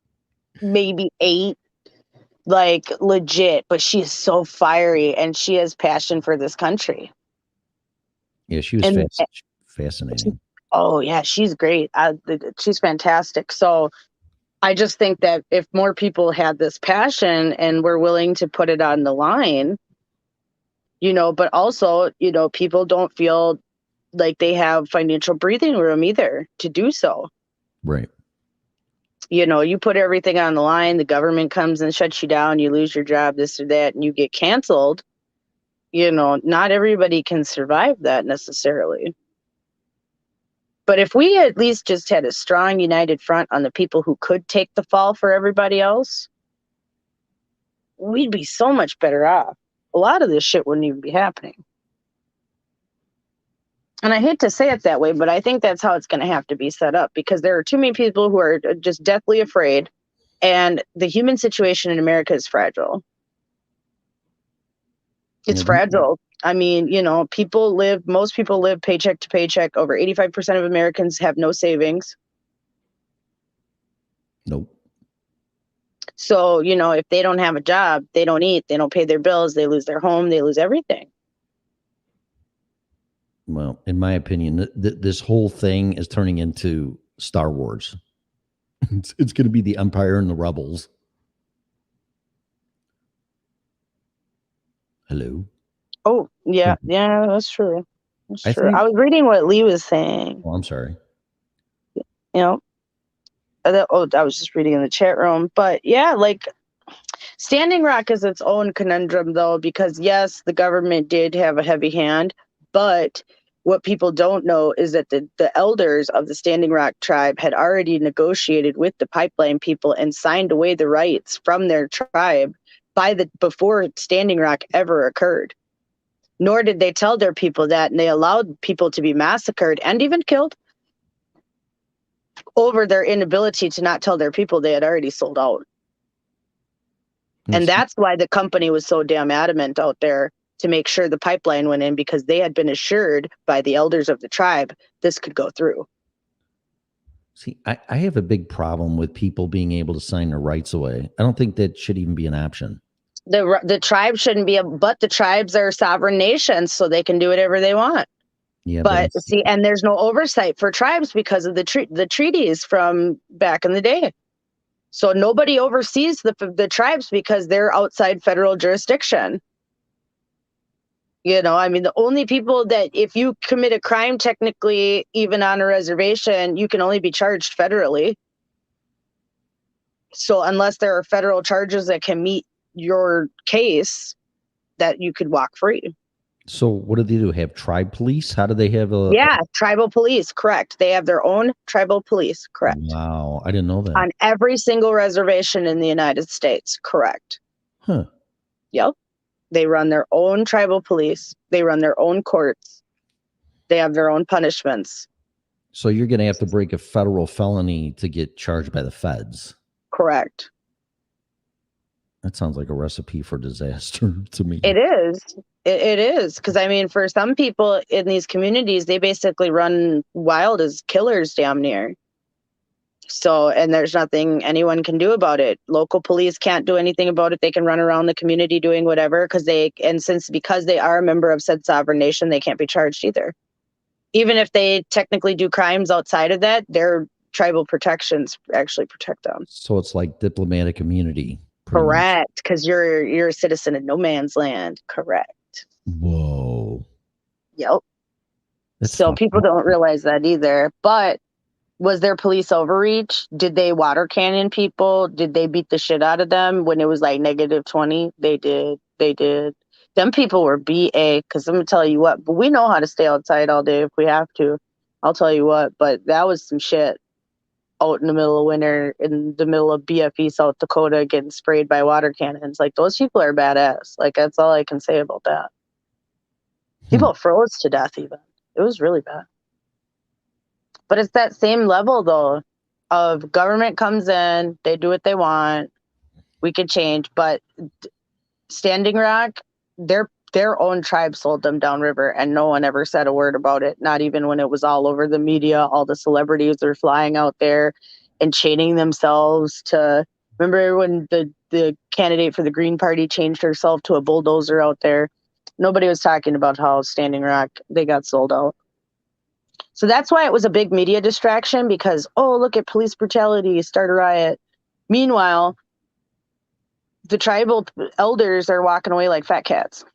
maybe 8, like legit. But she is so fiery, and she has passion for this country. Yeah, she was fascinating. Oh yeah, she's great. She's fantastic. So I just think that if more people had this passion and were willing to put it on the line, but also, people don't feel like they have financial breathing room either to do so. Right. You put everything on the line, the government comes and shuts you down, you lose your job, this or that, and you get canceled. Not everybody can survive that necessarily. But if we at least just had a strong, united front on the people who could take the fall for everybody else, we'd be so much better off. A lot of this shit wouldn't even be happening. And I hate to say it that way, but I think that's how it's going to have to be set up, because there are too many people who are just deathly afraid, and the human situation in America is fragile. It's fragile. I mean, most people live paycheck to paycheck. Over 85% of Americans have no savings. Nope. So, if they don't have a job, they don't eat, they don't pay their bills, they lose their home, they lose everything. Well, in my opinion, this whole thing is turning into Star Wars. It's going to be the Empire and the Rebels. Hello. Oh, yeah, that's true. That's true. think- I was reading what Lee was saying. Oh, I'm sorry. I was just reading in the chat room. But yeah, like Standing Rock is its own conundrum, though, because yes, the government did have a heavy hand, but what people don't know is that the elders of the Standing Rock tribe had already negotiated with the pipeline people and signed away the rights from their tribe before Standing Rock ever occurred. Nor did they tell their people that, and they allowed people to be massacred and even killed over their inability to not tell their people they had already sold out. And that's why the company was so damn adamant out there to make sure the pipeline went in, because they had been assured by the elders of the tribe this could go through. See, I have a big problem with people being able to sign their rights away. I don't think that should even be an option. The tribe shouldn't be, but the tribes are sovereign nations, so they can do whatever they want. Yeah, but see, and there's no oversight for tribes because of the treaties from back in the day. So nobody oversees the tribes because they're outside federal jurisdiction. I mean, the only people that, if you commit a crime, technically, even on a reservation, you can only be charged federally. So unless there are federal charges that can meet your case, that you could walk free. So what do they do? Have tribe police? How do they have a... Yeah, tribal police, correct. They have their own tribal police, correct. Wow, I didn't know that. On every single reservation in the United States, correct. Huh. Yep. They run their own tribal police. They run their own courts. They have their own punishments. So you're going to have to break a federal felony to get charged by the feds. Correct. That sounds like a recipe for disaster to me. It is. It is. Because, I mean, for some people in these communities, they basically run wild as killers damn near. So, and there's nothing anyone can do about it. Local police can't do anything about it. They can run around the community doing whatever because they are a member of said sovereign nation, they can't be charged either. Even if they technically do crimes outside of that, their tribal protections actually protect them. So it's like diplomatic immunity. Correct, because you're a citizen in no man's land. Correct. Whoa. Yep. That's so people don't realize that either. But was there police overreach? Did they water cannon people? Did they beat the shit out of them when it was like -20? They did. Them people were BA, because I'm going to tell you what, but we know how to stay outside all day if we have to. I'll tell you what, but that was some shit out in the middle of winter, in the middle of BFE, South Dakota, getting sprayed by water cannons. Like, those people are badass. Like, that's all I can say about that. People froze to death even. It was really bad. But it's that same level, though, of government comes in, they do what they want, we could change. But Standing Rock, their own tribe sold them downriver, and no one ever said a word about it. Not even when it was all over the media. All the celebrities are flying out there and chaining themselves to. Remember when the candidate for the Green Party changed herself to a bulldozer out there? Nobody was talking about how Standing Rock, they got sold out. So that's why it was a big media distraction, because, oh, look at police brutality, start a riot. Meanwhile, the tribal elders are walking away like fat cats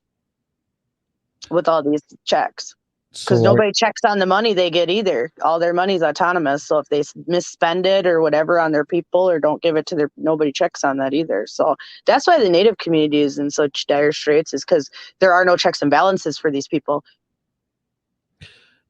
with all these checks. Because nobody checks on the money they get either. All their money's autonomous. So if they misspend it or whatever on their people or don't give it to their, nobody checks on that either. So that's why the Native community is in such dire straits, is because there are no checks and balances for these people.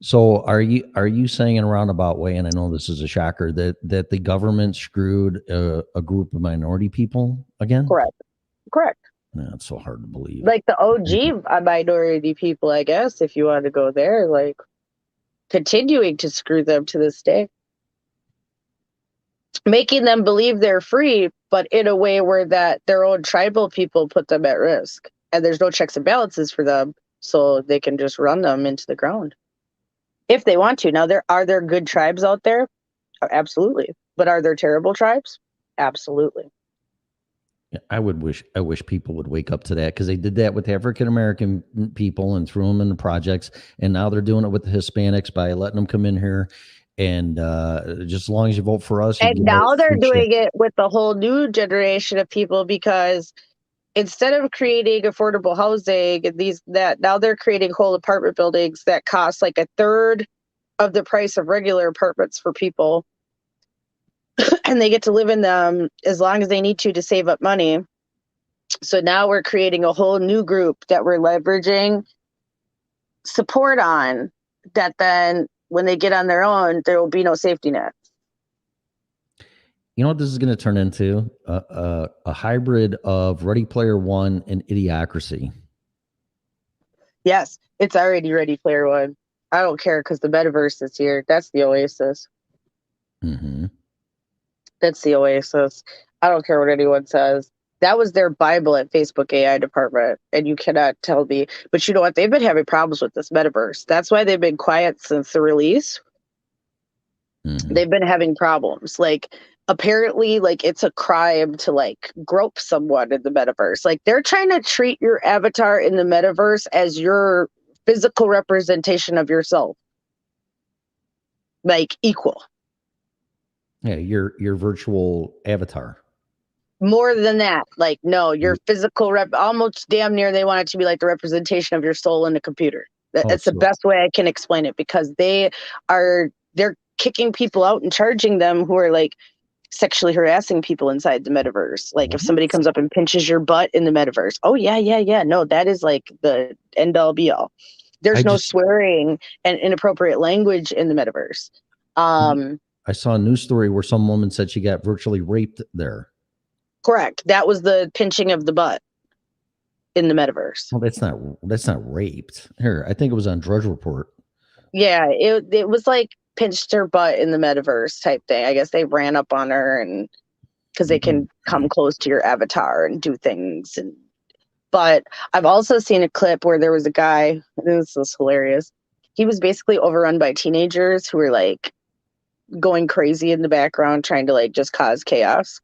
So are you saying in a roundabout way, and I know this is a shocker, that the government screwed a group of minority people again? Correct. That's so hard to believe. Like the OG minority people, I guess, if you want to go there, like continuing to screw them to this day. Making them believe they're free, but in a way where that their own tribal people put them at risk. And there's no checks and balances for them, so they can just run them into the ground. If they want to. Now, are there good tribes out there? Absolutely. But are there terrible tribes? Absolutely. I wish people would wake up to that, because they did that with African American people and threw them in the projects, and now they're doing it with the Hispanics by letting them come in here, and just as long as you vote for us. And now they're doing it with the whole new generation of people, because instead of creating affordable housing and now they're creating whole apartment buildings that cost like a third of the price of regular apartments for people. And they get to live in them as long as they need to save up money. So now we're creating a whole new group that we're leveraging support on, that then when they get on their own, there will be no safety net. You know what this is going to turn into? A hybrid of Ready Player One and Idiocracy. Yes, it's already Ready Player One. I don't care, because the metaverse is here. That's the oasis. Mm-hmm. That's the oasis. I don't care what anyone says. That was their Bible at Facebook AI department, and you cannot tell me. But you know what? They've been having problems with this metaverse. That's why they've been quiet since the release. Mm-hmm. They've been having problems. Like, apparently, like, it's a crime to like grope someone in the metaverse. Like, they're trying to treat your avatar in the metaverse as your physical representation of yourself, like equal. Yeah, your virtual avatar. More than that, like, no, your physical almost damn near they want it to be like the representation of your soul in a computer. That's the best way I can explain it, because they're kicking people out and charging them who are like sexually harassing people inside the metaverse. Like, if somebody comes up and pinches your butt in the metaverse, oh yeah, no, that is like the end all be all. There's no swearing and inappropriate language in the metaverse. I saw a news story where some woman said she got virtually raped there. Correct. That was the pinching of the butt in the metaverse. Well, that's not raped. Here, I think it was on Drudge Report. Yeah, it was like pinched her butt in the metaverse type thing. I guess they ran up on her, and because they can come close to your avatar and do things. But I've also seen a clip where there was a guy, this was hilarious. He was basically overrun by teenagers who were like going crazy in the background, trying to like just cause chaos.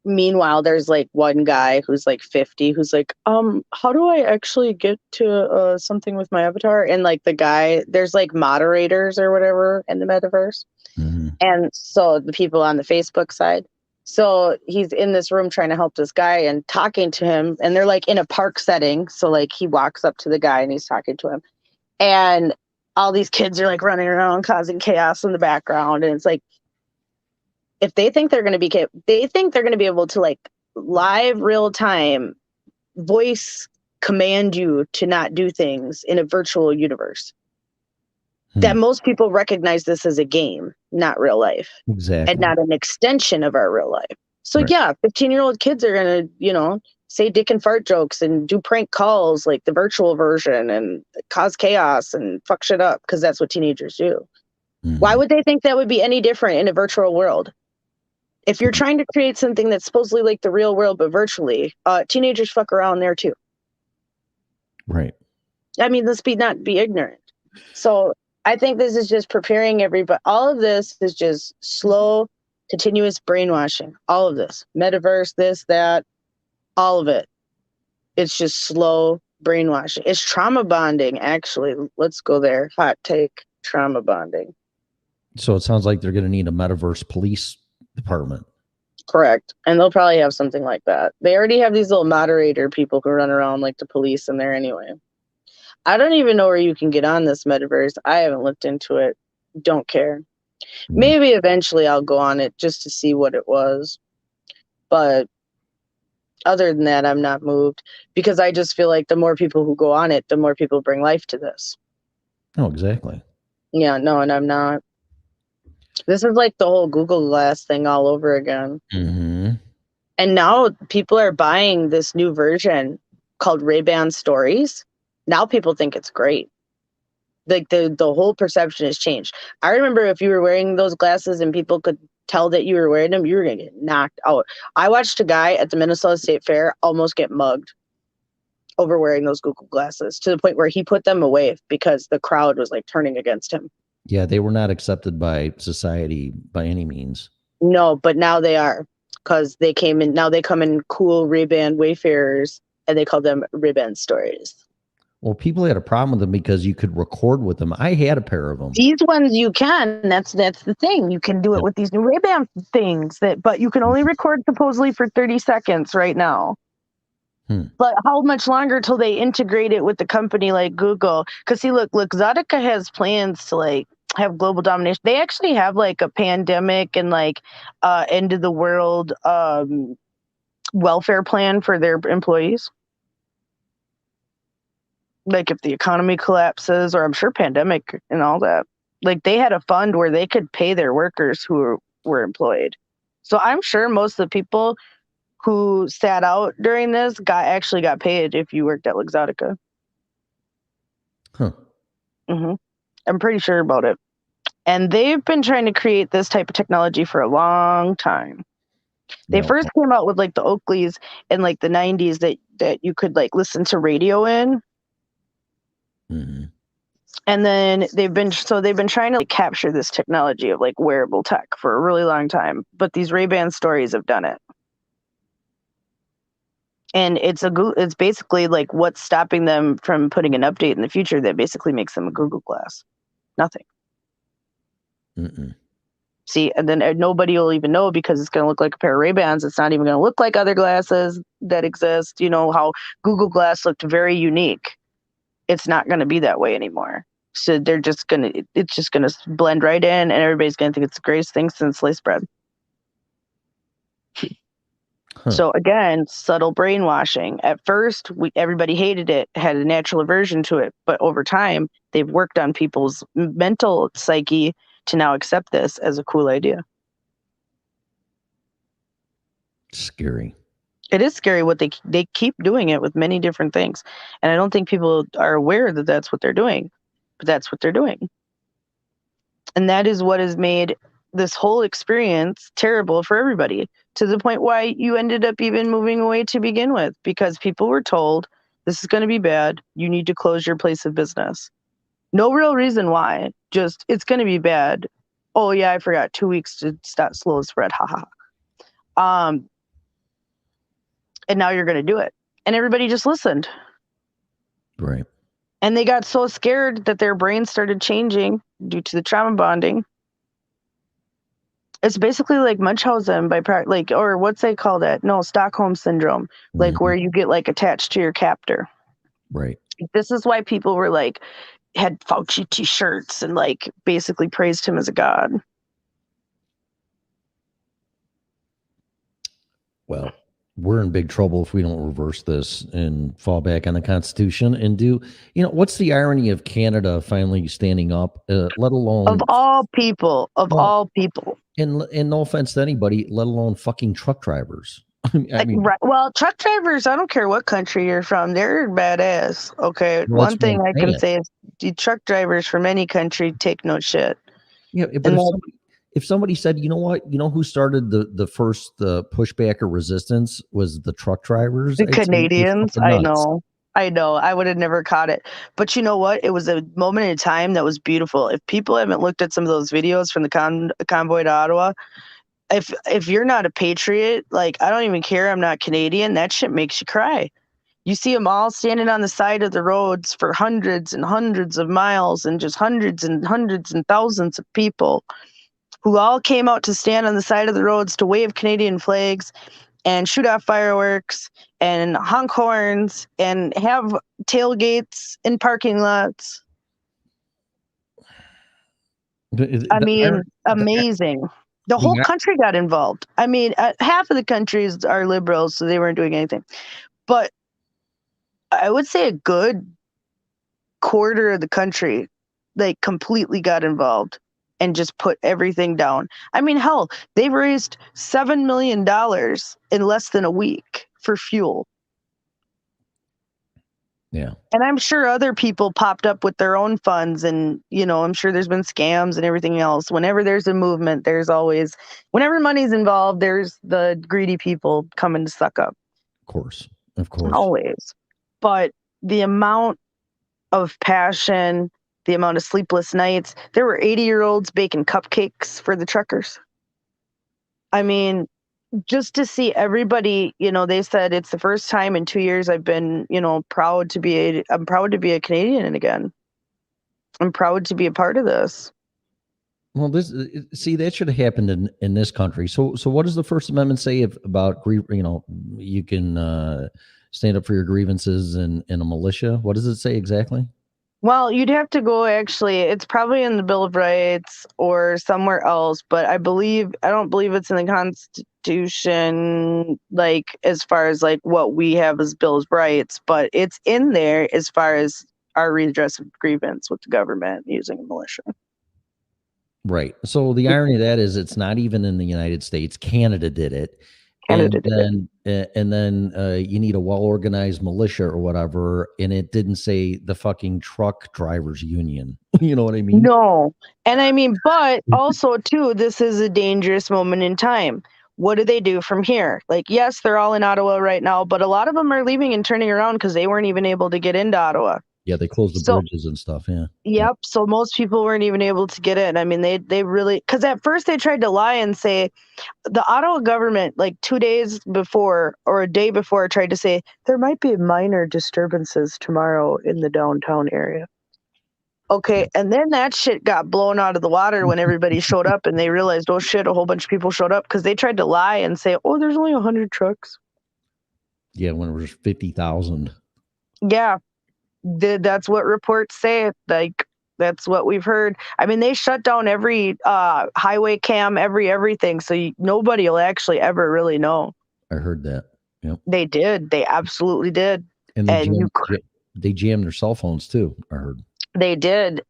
Meanwhile, there's like one guy who's like 50 who's like, how do I actually get to something with my avatar? And like the guy, there's like moderators or whatever in the metaverse. Mm-hmm. And so the people on the Facebook side. So he's in this room trying to help this guy and talking to him. And they're like in a park setting. So like he walks up to the guy and he's talking to him. And all these kids are like running around causing chaos in the background. And it's like, if they think they're going to be able to like live real time voice command you to not do things in a virtual universe, that most people recognize this as a game, not real life. Exactly. And not an extension of our real life. So right. Yeah, 15-year-old kids are going to, say dick and fart jokes and do prank calls like the virtual version and cause chaos and fuck shit up, because that's what teenagers do. Mm-hmm. Why would they think that would be any different in a virtual world? If you're trying to create something that's supposedly like the real world, but virtually, teenagers fuck around there too. Right. I mean, let's not be ignorant. So I think this is just preparing everybody. All of this is just slow, continuous brainwashing. All of this, metaverse, this, that, all of it. It's just slow brainwashing. It's trauma bonding, actually. Let's go there. Hot take, trauma bonding. So it sounds like they're going to need a metaverse police department. Correct. And they'll probably have something like that. They already have these little moderator people who run around like the police in there anyway. I don't even know where you can get on this metaverse. I haven't looked into it. Don't care. Maybe eventually I'll go on it just to see what it was. But other than that, I'm not moved because I just feel like the more people who go on it, the more people bring life to this. Oh, exactly. Yeah, no, and I'm not. This is like the whole Google Glass thing all over again. Mm-hmm. And now people are buying this new version called Ray-Ban Stories. Now people think it's great. Like the whole perception has changed. I remember if you were wearing those glasses and people could tell that you were wearing them, you were going to get knocked out. I watched a guy at the Minnesota State Fair almost get mugged over wearing those Google glasses to the point where he put them away because the crowd was like turning against him. Yeah, they were not accepted by society by any means. No, but now they are because they came in. Now they come in cool Ray-Ban Wayfarers and they call them Ray-Ban Stories. Well, people had a problem with them because you could record with them. I had a pair of them. These ones you can. That's the thing. You can do it with these new Ray-Ban things but you can only record supposedly for 30 seconds right now. But how much longer till they integrate it with the company like Google? Because see, look, Luxottica has plans to like have global domination. They actually have like a pandemic and like end of the world welfare plan for their employees. Like if the economy collapses, or I'm sure pandemic and all that, like they had a fund where they could pay their workers who were employed. So I'm sure most of the people who sat out during this actually got paid if you worked at Luxottica. Huh. Mm-hmm. I'm pretty sure about it. And they've been trying to create this type of technology for a long time. They first came out with like the Oakleys in like the 90s that you could like listen to radio in. Mm-hmm. And then they've been trying to like, capture this technology of like wearable tech for a really long time. But these Ray-Ban Stories have done it. And it's basically like what's stopping them from putting an update in the future that basically makes them a Google Glass. Nothing. Mm-mm. See, and then nobody will even know because it's going to look like a pair of Ray-Bans. It's not even going to look like other glasses that exist. You know how Google Glass looked very unique. It's not going to be that way anymore. So it's just going to blend right in, and everybody's going to think it's the greatest thing since sliced bread. Huh. So again, subtle brainwashing. At first, everybody hated it, had a natural aversion to it. But over time, they've worked on people's mental psyche to now accept this as a cool idea. Scary. It is scary what they keep doing it with many different things. And I don't think people are aware that that's what they're doing. But that's what they're doing. And that is what has made this whole experience terrible for everybody, to the point why you ended up even moving away to begin with, because people were told this is going to be bad. You need to close your place of business. No real reason why. Just it's going to be bad. Oh yeah, I forgot 2 weeks to stop slow spread. Ha ha. And now you're going to do it. And everybody just listened. Right. And they got so scared that their brains started changing due to the trauma bonding. It's basically like Munchausen or what's they call that? No, Stockholm syndrome, like where you get like attached to your captor. Right. This is why people were like, had Fauci t-shirts and like basically praised him as a god. Well, we're in big trouble if we don't reverse this and fall back on the Constitution and do, what's the irony of Canada finally standing up, let alone of all people. And no offense to anybody, let alone fucking truck drivers. I mean, right. Well, truck drivers, I don't care what country you're from, they're badass. Okay. Well, one thing I can say is the truck drivers from any country take no shit. Yeah, but if somebody said, you know what, who started the first pushback or resistance was the truck drivers. The Canadians. I know. I would have never caught it. But you know what? It was a moment in time that was beautiful. If people haven't looked at some of those videos from the convoy to Ottawa, if you're not a patriot, like, I don't even care, I'm not Canadian, that shit makes you cry. You see them all standing on the side of the roads for hundreds and hundreds of miles, and just hundreds and hundreds and thousands of people. who all came out to stand on the side of the roads to wave Canadian flags and shoot off fireworks and honk horns and have tailgates in parking lots. I mean, amazing. The whole country got involved. I mean, half of the countries are liberals, so they weren't doing anything. But I would say a good quarter of the country, like, completely got involved and just put everything down. I mean, hell, they've raised $7 million in less than a week for fuel. Yeah. And I'm sure other people popped up with their own funds, and, you know, I'm sure there's been scams and everything else. Whenever there's a movement, there's always, whenever money's involved, there's the greedy people coming to suck up. Of course. Of course. Always. But the amount of passion, the amount of sleepless nights, there were 80-year-olds baking cupcakes for the truckers. I mean, just to see everybody, you know, they said it's the first time in 2 years I've been, you know, I'm proud to be a Canadian again. I'm proud to be a part of this. Well, that should have happened in this country. So what does the First Amendment say about, you know, you can stand up for your grievances in a militia? What does it say exactly? Well, you'd have to go, actually, it's probably in the Bill of Rights or somewhere else, but I don't believe it's in the Constitution, like, as far as, like, what we have as Bill of Rights, but it's in there as far as our redress of grievance with the government using a militia. Right. So the irony of that is it's not even in the United States. Canada did it. And then you need a well-organized militia or whatever, and it didn't say the fucking truck drivers union. You know what I mean? No. And I mean, but also, too, this is a dangerous moment in time. What do they do from here? Like, yes, they're all in Ottawa right now, but a lot of them are leaving and turning around because they weren't even able to get into Ottawa. Yeah, they closed the bridges and stuff, yeah. Yep, so most people weren't even able to get in. I mean, they really, because at first they tried to lie and say, the Ottawa government, like 2 days before or a day before, tried to say, there might be minor disturbances tomorrow in the downtown area. Okay, and then that shit got blown out of the water when everybody showed up and they realized, oh shit, a whole bunch of people showed up, because they tried to lie and say, oh, there's only 100 trucks. Yeah, when it was 50,000. Yeah. That's what reports say. Like, that's what we've heard. I mean, they shut down every highway cam, everything. So nobody will actually ever really know. I heard that. Yep. They did. They absolutely did. And they jammed their cell phones too, I heard. They did.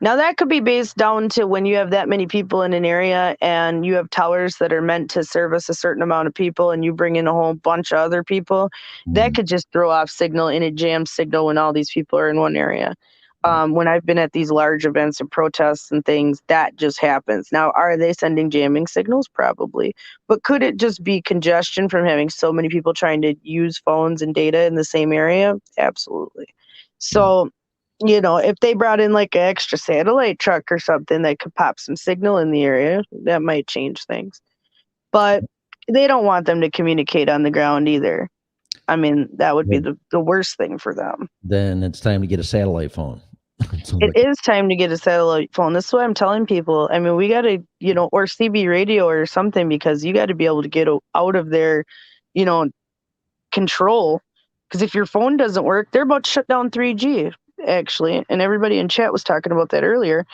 Now that could be based down to when you have that many people in an area and you have towers that are meant to service a certain amount of people and you bring in a whole bunch of other people, that could just throw off signal in a jam signal when all these people are in one area. When I've been at these large events and protests and things, that just happens. Now, are they sending jamming signals? Probably. But could it just be congestion from having so many people trying to use phones and data in the same area? Absolutely. So, you know, if they brought in like an extra satellite truck or something that could pop some signal in the area, that might change things. But they don't want them to communicate on the ground either. I mean, that would be the worst thing for them. Then it's time to get a satellite phone. It is time to get a satellite phone. This is what I'm telling people. I mean, we got to, you know, or CB radio or something, because you got to be able to get out of their, you know, control. Because if your phone doesn't work, they're about to shut down 3G. Actually, and everybody in chat was talking about that earlier.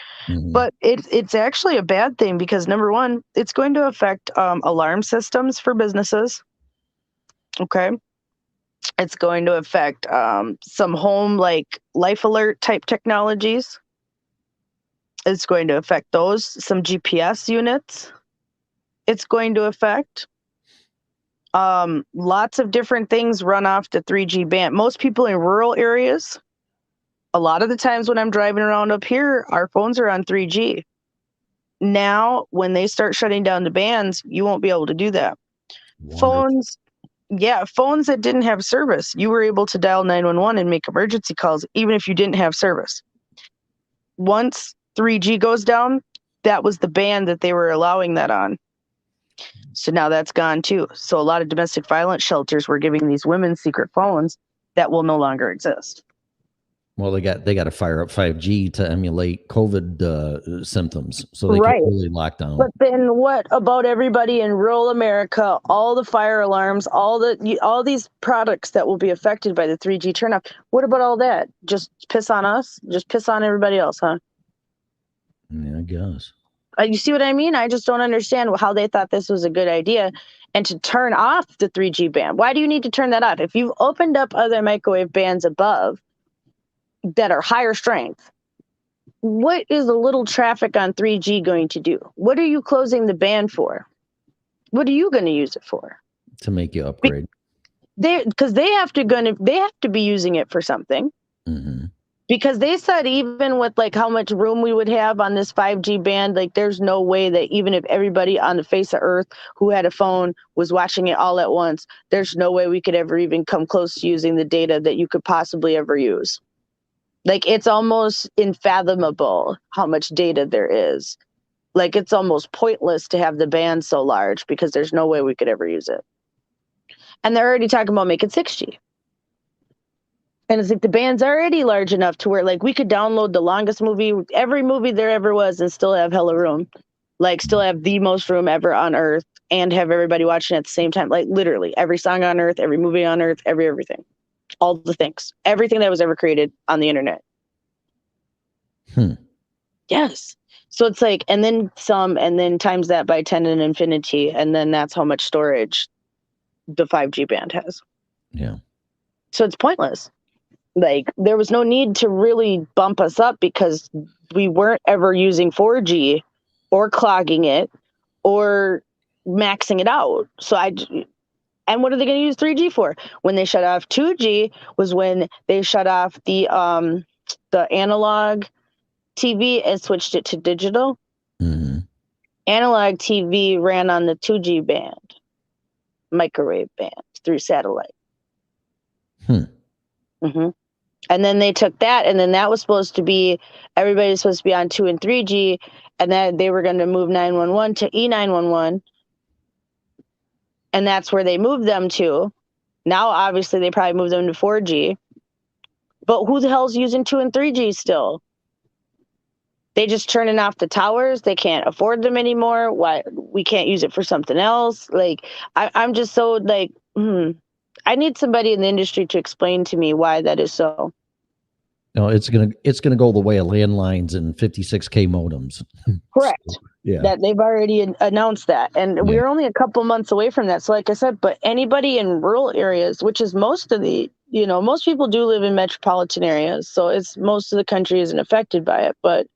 But it's actually a bad thing, because number one, it's going to affect alarm systems for businesses. Okay, it's going to affect some home, like life alert type technologies. It's going to affect those, some GPS units. It's going to affect lots of different things run off the 3G band. Most people in rural areas, a lot of the times when I'm driving around up here, our phones are on 3G. Now, when they start shutting down the bands, you won't be able to do that. Wonderful. Phones that didn't have service, you were able to dial 911 and make emergency calls, even if you didn't have service. Once 3G goes down, that was the band that they were allowing that on. So now that's gone too. So a lot of domestic violence shelters were giving these women secret phones that will no longer exist. Well, they got to fire up 5G to emulate COVID symptoms, so they Right. can really lock down. But then what about everybody in rural America, all the fire alarms, all these products that will be affected by the 3G turnoff? What about all that? Just piss on us? Just piss on everybody else, huh? Yeah, I guess. You see what I mean? I just don't understand how they thought this was a good idea. And to turn off the 3G band, why do you need to turn that off? If you've opened up other microwave bands above that are higher strength, what is a little traffic on 3G going to do? What are you closing the band for? What are you going to use it for? To make you upgrade. Because they have to be using it for something. Mm-hmm. Because they said even with like how much room we would have on this 5G band, like there's no way that even if everybody on the face of Earth who had a phone was watching it all at once, there's no way we could ever even come close to using the data that you could possibly ever use. Like, it's almost unfathomable how much data there is. Like, it's almost pointless to have the band so large because there's no way we could ever use it. And they're already talking about making 6G. And it's like the band's already large enough to where, like, we could download the longest movie, every movie there ever was, and still have hella room. Like, still have the most room ever on Earth and have everybody watching at the same time. Like, literally, every song on Earth, every movie on Earth, everything. All the things, everything that was ever created on the internet. Yes. So it's like, and then some, and then times that by 10 and infinity. And then that's how much storage the 5G band has. Yeah. So it's pointless. Like, there was no need to really bump us up because we weren't ever using 4G or clogging it or maxing it out. And what are they going to use 3G for? When they shut off 2G was when they shut off the analog TV and switched it to digital. Mm-hmm. Analog TV ran on the 2G band, microwave band through satellite. Mm-hmm. And then they took that, and then that was supposed to be, everybody's supposed to be on 2 and 3G, and then they were going to move 911 to E911. And that's where they moved them to. Now, obviously, they probably moved them to 4G. But who the hell's using 2 and 3G still? They just turning off the towers. They can't afford them anymore. Why we can't use it for something else? Like, I'm just so like, I need somebody in the industry to explain to me why that is so. No, it's gonna go the way of landlines and 56K modems. Correct. So, yeah. That they've already announced that, and we're only a couple months away from that. So, like I said, but anybody in rural areas, which is most of the, most people do live in metropolitan areas, so it's most of the country isn't affected by it. But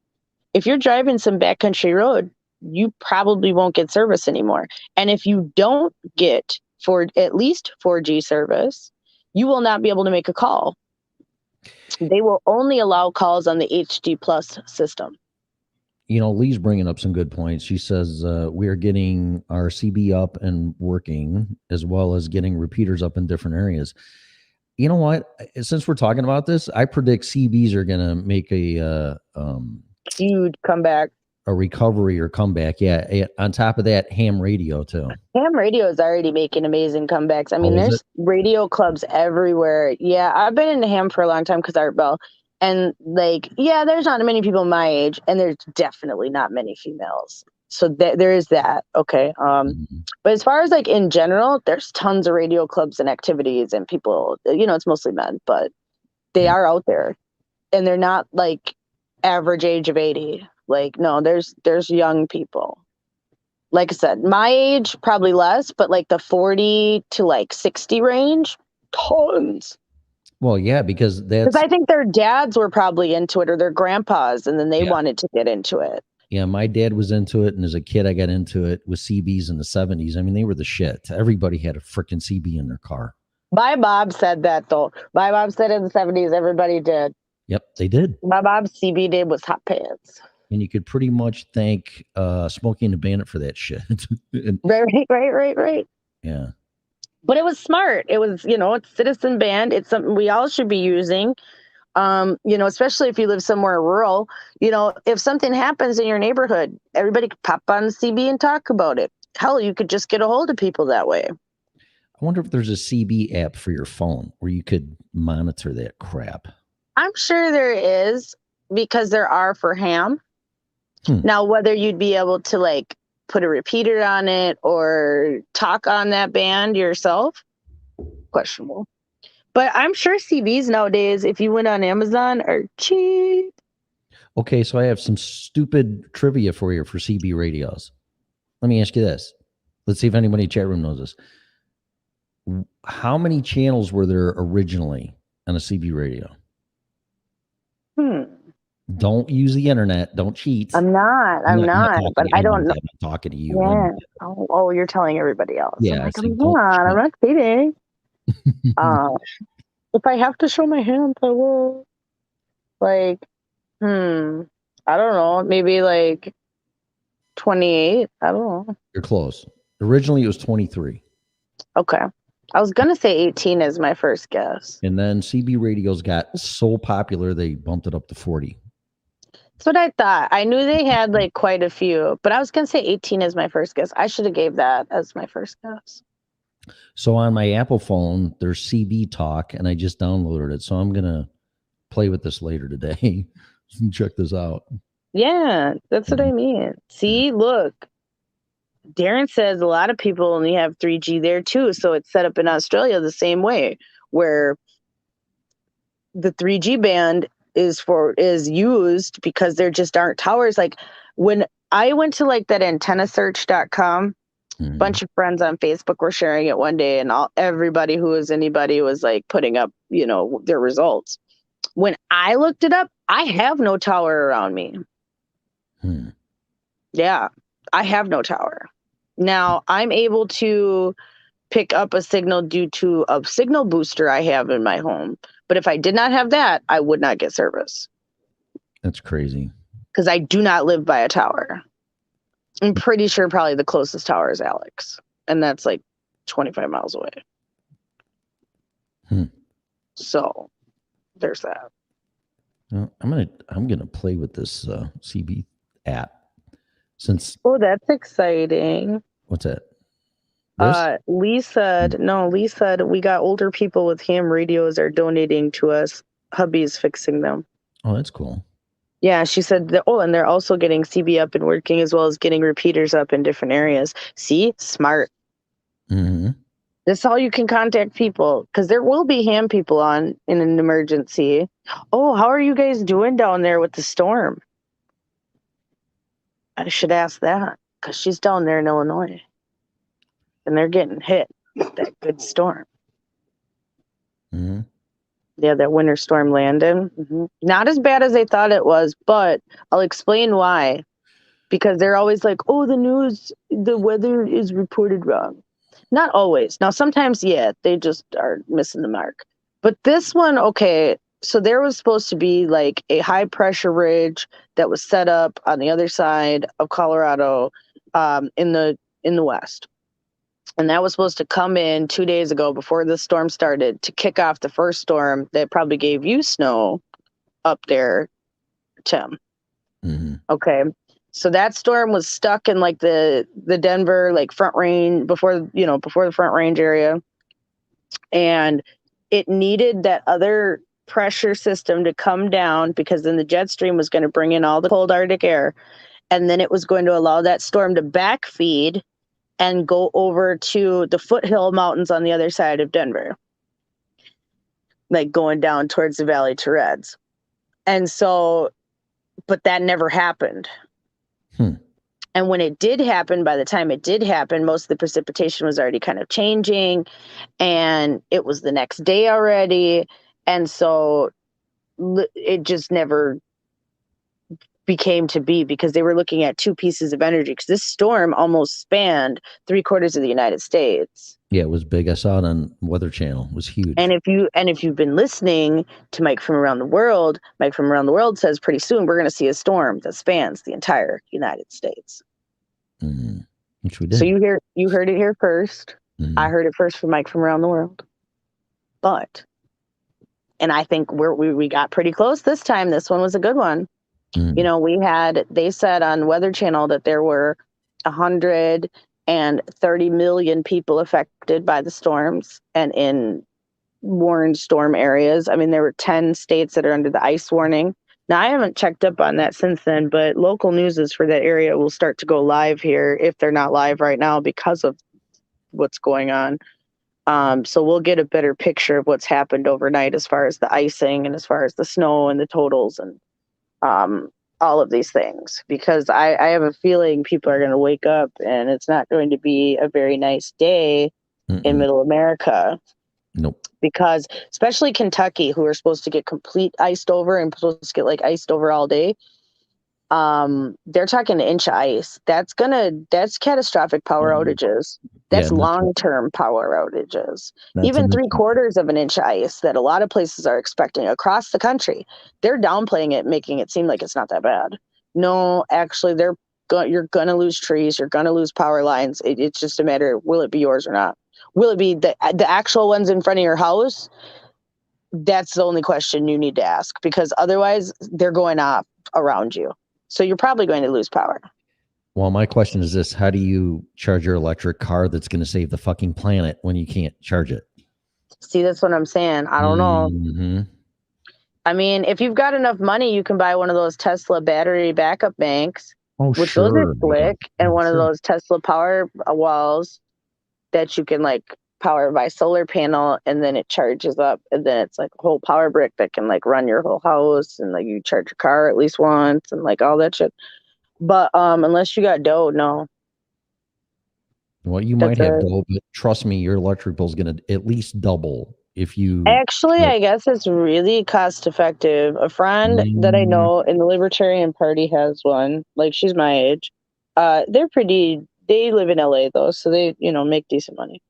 if you're driving some backcountry road, you probably won't get service anymore. And if you don't get at least 4G service, you will not be able to make a call. They will only allow calls on the HD Plus system. Lee's bringing up some good points. She says we are getting our CB up and working, as well as getting repeaters up in different areas. You know what? Since we're talking about this, I predict CBs are going to make a huge comeback, a recovery or comeback. Yeah. On top of that, ham radio too. Ham radio is already making amazing comebacks. I mean, there's radio clubs everywhere. Yeah, I've been into ham for a long time because Art Bell. And like, yeah, there's not many people my age, and there's definitely not many females. So there is that. Okay. But as far as like in general, there's tons of radio clubs and activities and people, it's mostly men, but they are out there, and they're not like average age of 80. Like, no, there's young people. Like I said, my age, probably less, but like the 40 to like 60 range, tons. Well, yeah, because I think their dads were probably into it, or their grandpas, and then they wanted to get into it. Yeah, my dad was into it, and as a kid, I got into it with CBs in the 70s. I mean, they were the shit. Everybody had a freaking CB in their car. My mom said that, though. My mom said in the 70s, everybody did. Yep, they did. My mom's CB name was Hot Pants. And you could pretty much thank Smokey and the Bandit for that shit. Right. Yeah. But it was smart. It was, it's Citizen Band. It's something we all should be using. Especially if you live somewhere rural. If something happens in your neighborhood, everybody could pop on the CB and talk about it. Hell, you could just get a hold of people that way. I wonder if there's a CB app for your phone where you could monitor that crap. I'm sure there is, because there are for ham. Now, whether you'd be able to like put a repeater on it or talk on that band yourself, questionable. But I'm sure CBs nowadays, if you went on Amazon, are cheap. Okay, so I have some stupid trivia for you for CB radios. Let me ask you this. Let's see if anybody in the chat room knows this. How many channels were there originally on a CB radio? Don't use the internet. Don't cheat. I'm not, but I don't know. I'm not talking to you. Yeah. Oh, you're telling everybody else. Yeah, I'm like, see, I'm not cheating. If I have to show my hands, I will. Like, I don't know. Maybe like 28. I don't know. You're close. Originally, it was 23. Okay. I was going to say 18 as my first guess. And then CB radios got so popular, they bumped it up to 40. That's what I thought. I knew they had like quite a few, but I was going to say 18 as my first guess. I should have gave that as my first guess. So on my Apple phone, there's CB Talk, and I just downloaded it. So I'm going to play with this later today. Check this out. Yeah, that's what I mean. See, look. Darren says a lot of people only have 3G there too. So it's set up in Australia the same way, where the 3G band is used because there just aren't towers. Like when I went to like that antennasearch.com, a bunch of friends on Facebook were sharing it one day, and everybody who was anybody was like putting up, their results. When I looked it up, I have no tower around me. Yeah, I have no tower. Now I'm able to pick up a signal due to a signal booster I have in my home. But if I did not have that, I would not get service. That's crazy. Because I do not live by a tower. I'm pretty sure probably the closest tower is Alex. And that's like 25 miles away. So there's that. Well, I'm gonna play with this CB app. Oh, that's exciting. What's that? Lee said, we got older people with ham radios are donating to us. Hubby's fixing them. Oh, that's cool. Yeah, she said and they're also getting CB up and working, as well as getting repeaters up in different areas. See, smart. That's how you can contact people, because there will be ham people on in an emergency. Oh, how are you guys doing down there with the storm? I should ask that, because she's down there in Illinois. And they're getting hit with that good storm. Yeah, that winter storm landed. Not as bad as they thought it was, but I'll explain why. Because they're always like, oh, the weather is reported wrong. Not always. Now, sometimes, they just are missing the mark. But this one, okay, so there was supposed to be like a high pressure ridge that was set up on the other side of Colorado in the west. And that was supposed to come in 2 days ago before the storm started to kick off the first storm that probably gave you snow up there, Tim. Okay. So that storm was stuck in like the Denver, like Front Range before the Front Range area. And it needed that other pressure system to come down, because then the jet stream was going to bring in all the cold Arctic air. And then it was going to allow that storm to backfeed and go over to the foothill mountains on the other side of Denver, like going down towards the Valley Tourettes. And so, but that never happened. And when it did happen, by the time it did happen, most of the precipitation was already kind of changing, and it was the next day already. And so it just never became to be, because they were looking at two pieces of energy, because this storm almost spanned 3/4 of the United States. Yeah, it was big. I saw it on Weather Channel. It was huge. And if you've been listening to Mike from Around the World, Mike from Around the World says pretty soon we're going to see a storm that spans the entire United States. Which we did. So you heard it here first. I heard it first from Mike from Around the World. And I think we got pretty close this time. This one was a good one. They said on Weather Channel that there were 130 million people affected by the storms. And in warned storm areas. I mean, there were 10 states that are under the ice warning. Now, I haven't checked up on that since then, but local news is for that area will start to go live here if they're not live right now because of what's going on. So we'll get a better picture of what's happened overnight as far as the icing and as far as the snow and the totals and all of these things, because I have a feeling people are going to wake up and it's not going to be a very nice day in middle America. Nope. Because especially Kentucky, who are supposed to get complete iced over and supposed to get like iced over all day. They're talking an inch of ice. That's catastrophic power outages. That's long-term power outages. Even 3/4 of an inch of ice that a lot of places are expecting across the country. They're downplaying it, making it seem like it's not that bad. No, actually, you're going to lose trees. You're going to lose power lines. It's just a matter of, will it be yours or not? Will it be the actual ones in front of your house? That's the only question you need to ask, because otherwise they're going off around you. So you're probably going to lose power. Well, my question is this: how do you charge your electric car that's going to save the fucking planet when you can't charge it? See, that's what I'm saying. I don't know. Mm-hmm. I mean, if you've got enough money, you can buy one of those Tesla battery backup banks, which sure. those are slick, and one of those Tesla power walls that you can like power by solar panel, and then it charges up, and then it's like a whole power brick that can like run your whole house, and like you charge your car at least once, and like all that shit. But unless you got dough, no. Well, you might have dough, but trust me, your electric bill is going to at least double if you. Actually, I guess it's really cost effective. A friend that I know in the Libertarian Party has one. Like, she's my age. They're pretty. They live in LA though, so they make decent money.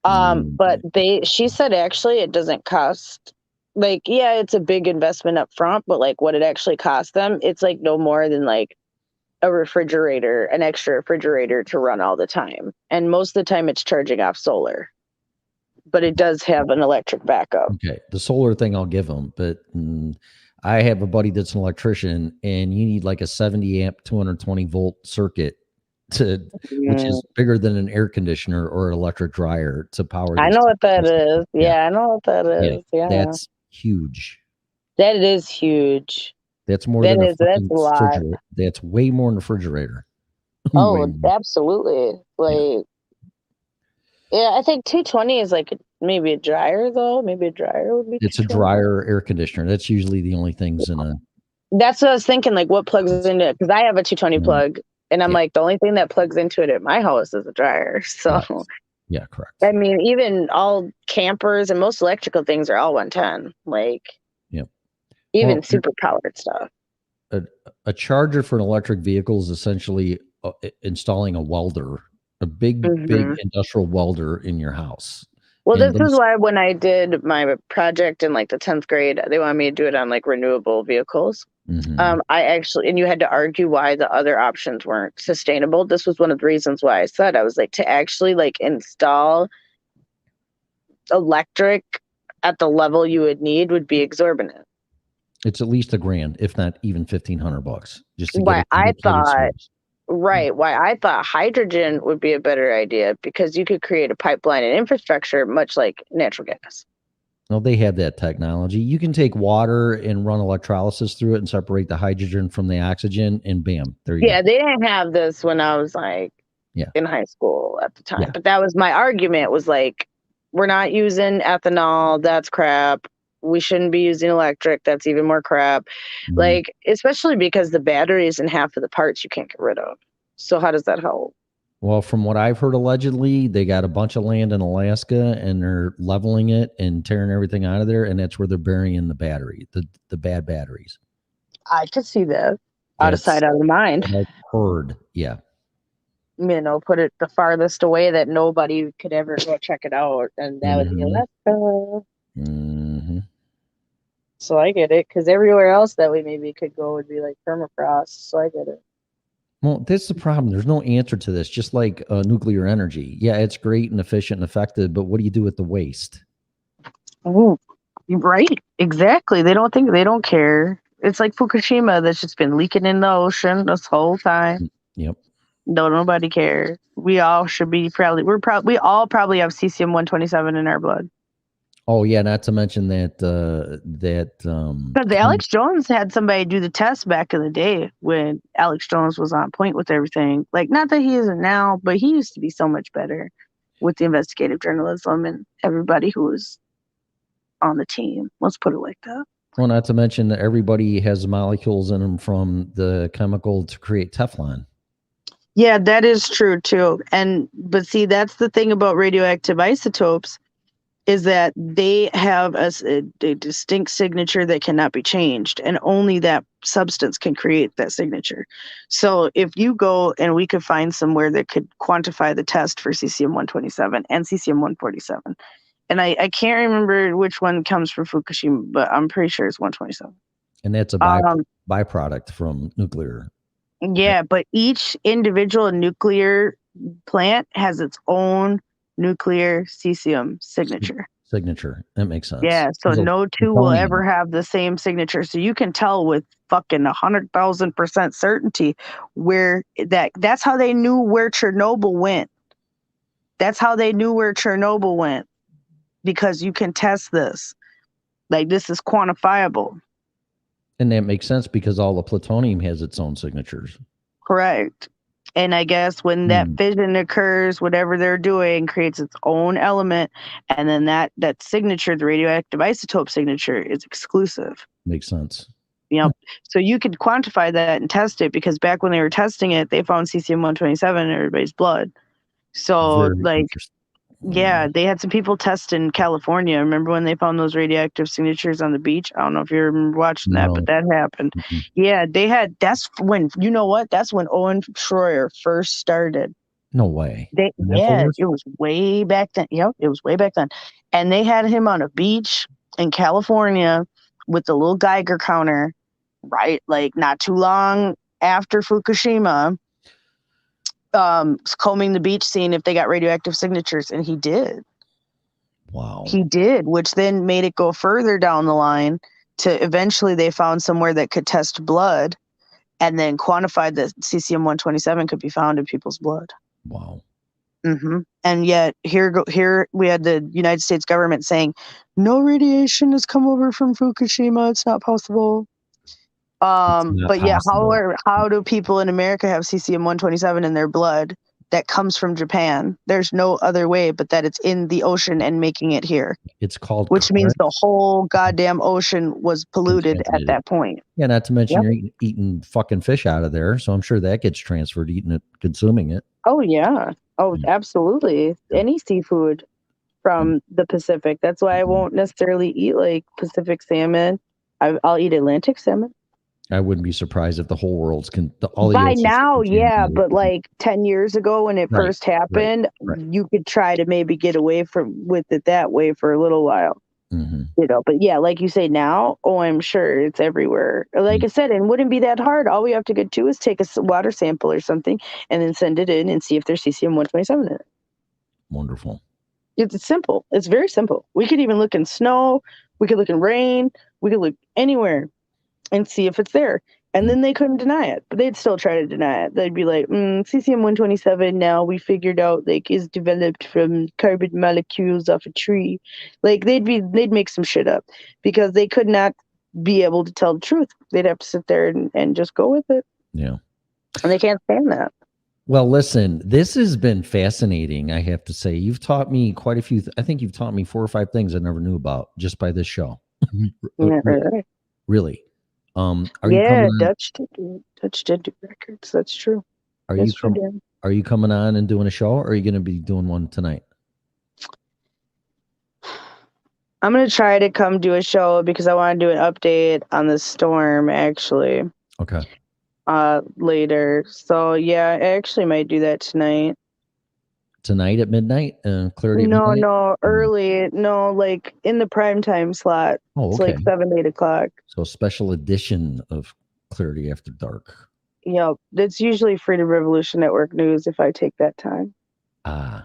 But she said actually it doesn't cost, like, yeah, it's a big investment up front, but like what it actually costs them, it's like no more than like an extra refrigerator to run all the time. And most of the time it's charging off solar, but it does have an electric backup. Okay. The solar thing I'll give them, but I have a buddy that's an electrician, and you need like a 70 amp, 220 volt circuit which is bigger than an air conditioner or an electric dryer to power. I know what that is. Yeah, I know what that is. Yeah. That's huge. That is huge. That's more than a refrigerator. That's way more than a refrigerator. Oh, absolutely. Like, yeah, I think 220 is like maybe a dryer though. Maybe a dryer would be. It's a dryer, air conditioner. That's usually the only things in a. That's what I was thinking. Like, what plugs into it? Because I have a 220 plug. And I'm like, the only thing that plugs into it at my house is a dryer. So, yeah, correct. I mean, even all campers and most electrical things are all 110. Like, even super powered stuff. A charger for an electric vehicle is essentially installing a welder, a big industrial welder in your house. Well, this is why when I did my project in like the 10th grade, they wanted me to do it on like renewable vehicles. I actually, and you had to argue why the other options weren't sustainable. This was one of the reasons why I said, I was like, to actually like install electric at the level you would need would be exorbitant. It's at least $1,000, if not even $1,500, just to why I thought hydrogen would be a better idea, because you could create a pipeline and infrastructure much like natural gas. No, they have that technology. You can take water and run electrolysis through it and separate the hydrogen from the oxygen, and bam, there you go. Yeah, they didn't have this when I was like in high school at the time. Yeah. But that was my argument, was like, we're not using ethanol. That's crap. We shouldn't be using electric. That's even more crap. Like, especially because the batteries and half of the parts you can't get rid of. So how does that help? Well, from what I've heard, allegedly, they got a bunch of land in Alaska and they're leveling it and tearing everything out of there. And that's where they're burying the battery, the bad batteries. I could see that. Out of sight, out of mind. I've heard, yeah. Put it the farthest away that nobody could ever go check it out. And that would be Alaska. So I get it, because everywhere else that we maybe could go would be like permafrost. So I get it. Well, that's the problem. There's no answer to this. Just like nuclear energy. Yeah, it's great and efficient and effective, but what do you do with the waste? Oh, right. Exactly. They don't care. It's like Fukushima that's just been leaking in the ocean this whole time. Yep. No, nobody cares. We all should be we all probably have cesium-127 in our blood. Oh yeah, not to mention that Because Alex Jones had somebody do the test back in the day when Alex Jones was on point with everything. Like, not that he isn't now, but he used to be so much better with the investigative journalism and everybody who was on the team. Let's put it like that. well, not to mention that everybody has molecules in them from the chemical to create Teflon. Yeah, that is true too. But see, that's the thing about radioactive isotopes is that they have a distinct signature that cannot be changed, and only that substance can create that signature. So if you go and we could find somewhere that could quantify the test for cesium-127 and cesium-147, and I can't remember which one comes from Fukushima, but I'm pretty sure it's 127. And that's a byproduct from nuclear. Yeah, but each individual nuclear plant has its own nuclear cesium signature. That makes sense. Yeah, so no two will ever have the same signature. So you can tell with fucking 100,000% certainty where that's how they knew where Chernobyl went. That's how they knew where Chernobyl went, because you can test this. Like, this is quantifiable. And that makes sense because all the plutonium has its own signatures. Correct. And I guess when that fission occurs, whatever they're doing creates its own element. And then that signature, the radioactive isotope signature, is exclusive. Makes sense. Yep. So you could quantify that and test it, because back when they were testing it, they found cesium-127 in everybody's blood. So, yeah, they had some people test in California. Remember when they found those radioactive signatures on the beach? I don't know if you remember watching that, but that happened. Mm-hmm. Yeah, that's when Owen Schroyer first started. No way. It was way back then. Yep, it was way back then. And they had him on a beach in California with the little Geiger counter, right? Like, not too long after Fukushima. Combing the beach, seeing if they got radioactive signatures, and he did. Wow. He did, which then made it go further down the line to eventually they found somewhere that could test blood, and then quantified that cesium-127 could be found in people's blood. Wow. Mm-hmm. And yet here we had the United States government saying no radiation has come over from Fukushima. It's not possible. But yeah, how do people in America have cesium-127 in their blood that comes from Japan? There's no other way but that it's in the ocean and making it here. It's called, which means the whole goddamn ocean was polluted at that point. Yeah, not to mention you're eating fucking fish out of there, so I'm sure that gets transferred, eating it, consuming it. Oh yeah. Oh, absolutely. Any seafood from the Pacific. That's why I won't necessarily eat like Pacific salmon. I'll eat Atlantic salmon. I wouldn't be surprised if the whole world's by now, yeah, but like 10 years ago when it first happened, you could try to maybe get away with it that way for a little while. Mm-hmm. You know, but yeah, like you say now, I'm sure it's everywhere. Like I said, and wouldn't be that hard. All we have to do is take a water sample or something and then send it in and see if there's cesium-127 in it. Wonderful. It's simple. It's very simple. We could even look in snow. We could look in rain. We could look anywhere and see if it's there. And then they couldn't deny it, but they'd still try to deny it. They'd be like, cesium-127 now we figured out like is developed from carbon molecules off a tree. Like they'd make some shit up because they could not be able to tell the truth. They'd have to sit there and just go with it. Yeah. And they can't stand that. Well, listen, this has been fascinating. I have to say, you've taught me quite a few. I think you've taught me 4 or 5 things I never knew about just by this show. Really. Dutch did do records. That's true. Are you coming on and doing a show, or are you going to be doing one tonight? I'm going to try to come do a show because I want to do an update on the storm, actually. Okay. Later. So yeah, I actually might do that tonight. Tonight at midnight? Clarity at midnight? No, early. No, like in the prime time slot. Oh, okay. It's like 7, 8 o'clock. So special edition of Clarity After Dark. Yep. That's usually Freedom Revolution Network news if I take that time. You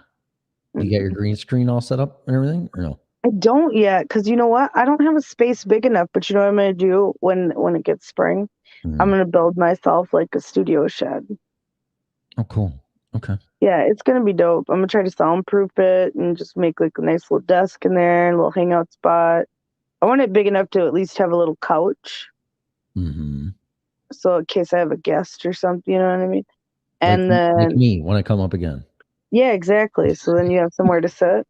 got your green screen all set up and everything, or no? I don't yet, because you know what? I don't have a space big enough, but you know what I'm going to do when it gets spring? I'm going to build myself like a studio shed. Oh, cool. Okay. Yeah, it's gonna be dope. I'm gonna try to soundproof it and just make like a nice little desk in there and a little hangout spot. I want it big enough to at least have a little couch, Mm-hmm. so in case I have a guest or something, you know what I mean? Like, And like then me when I come up again. yeah, exactly. So then you have somewhere to sit.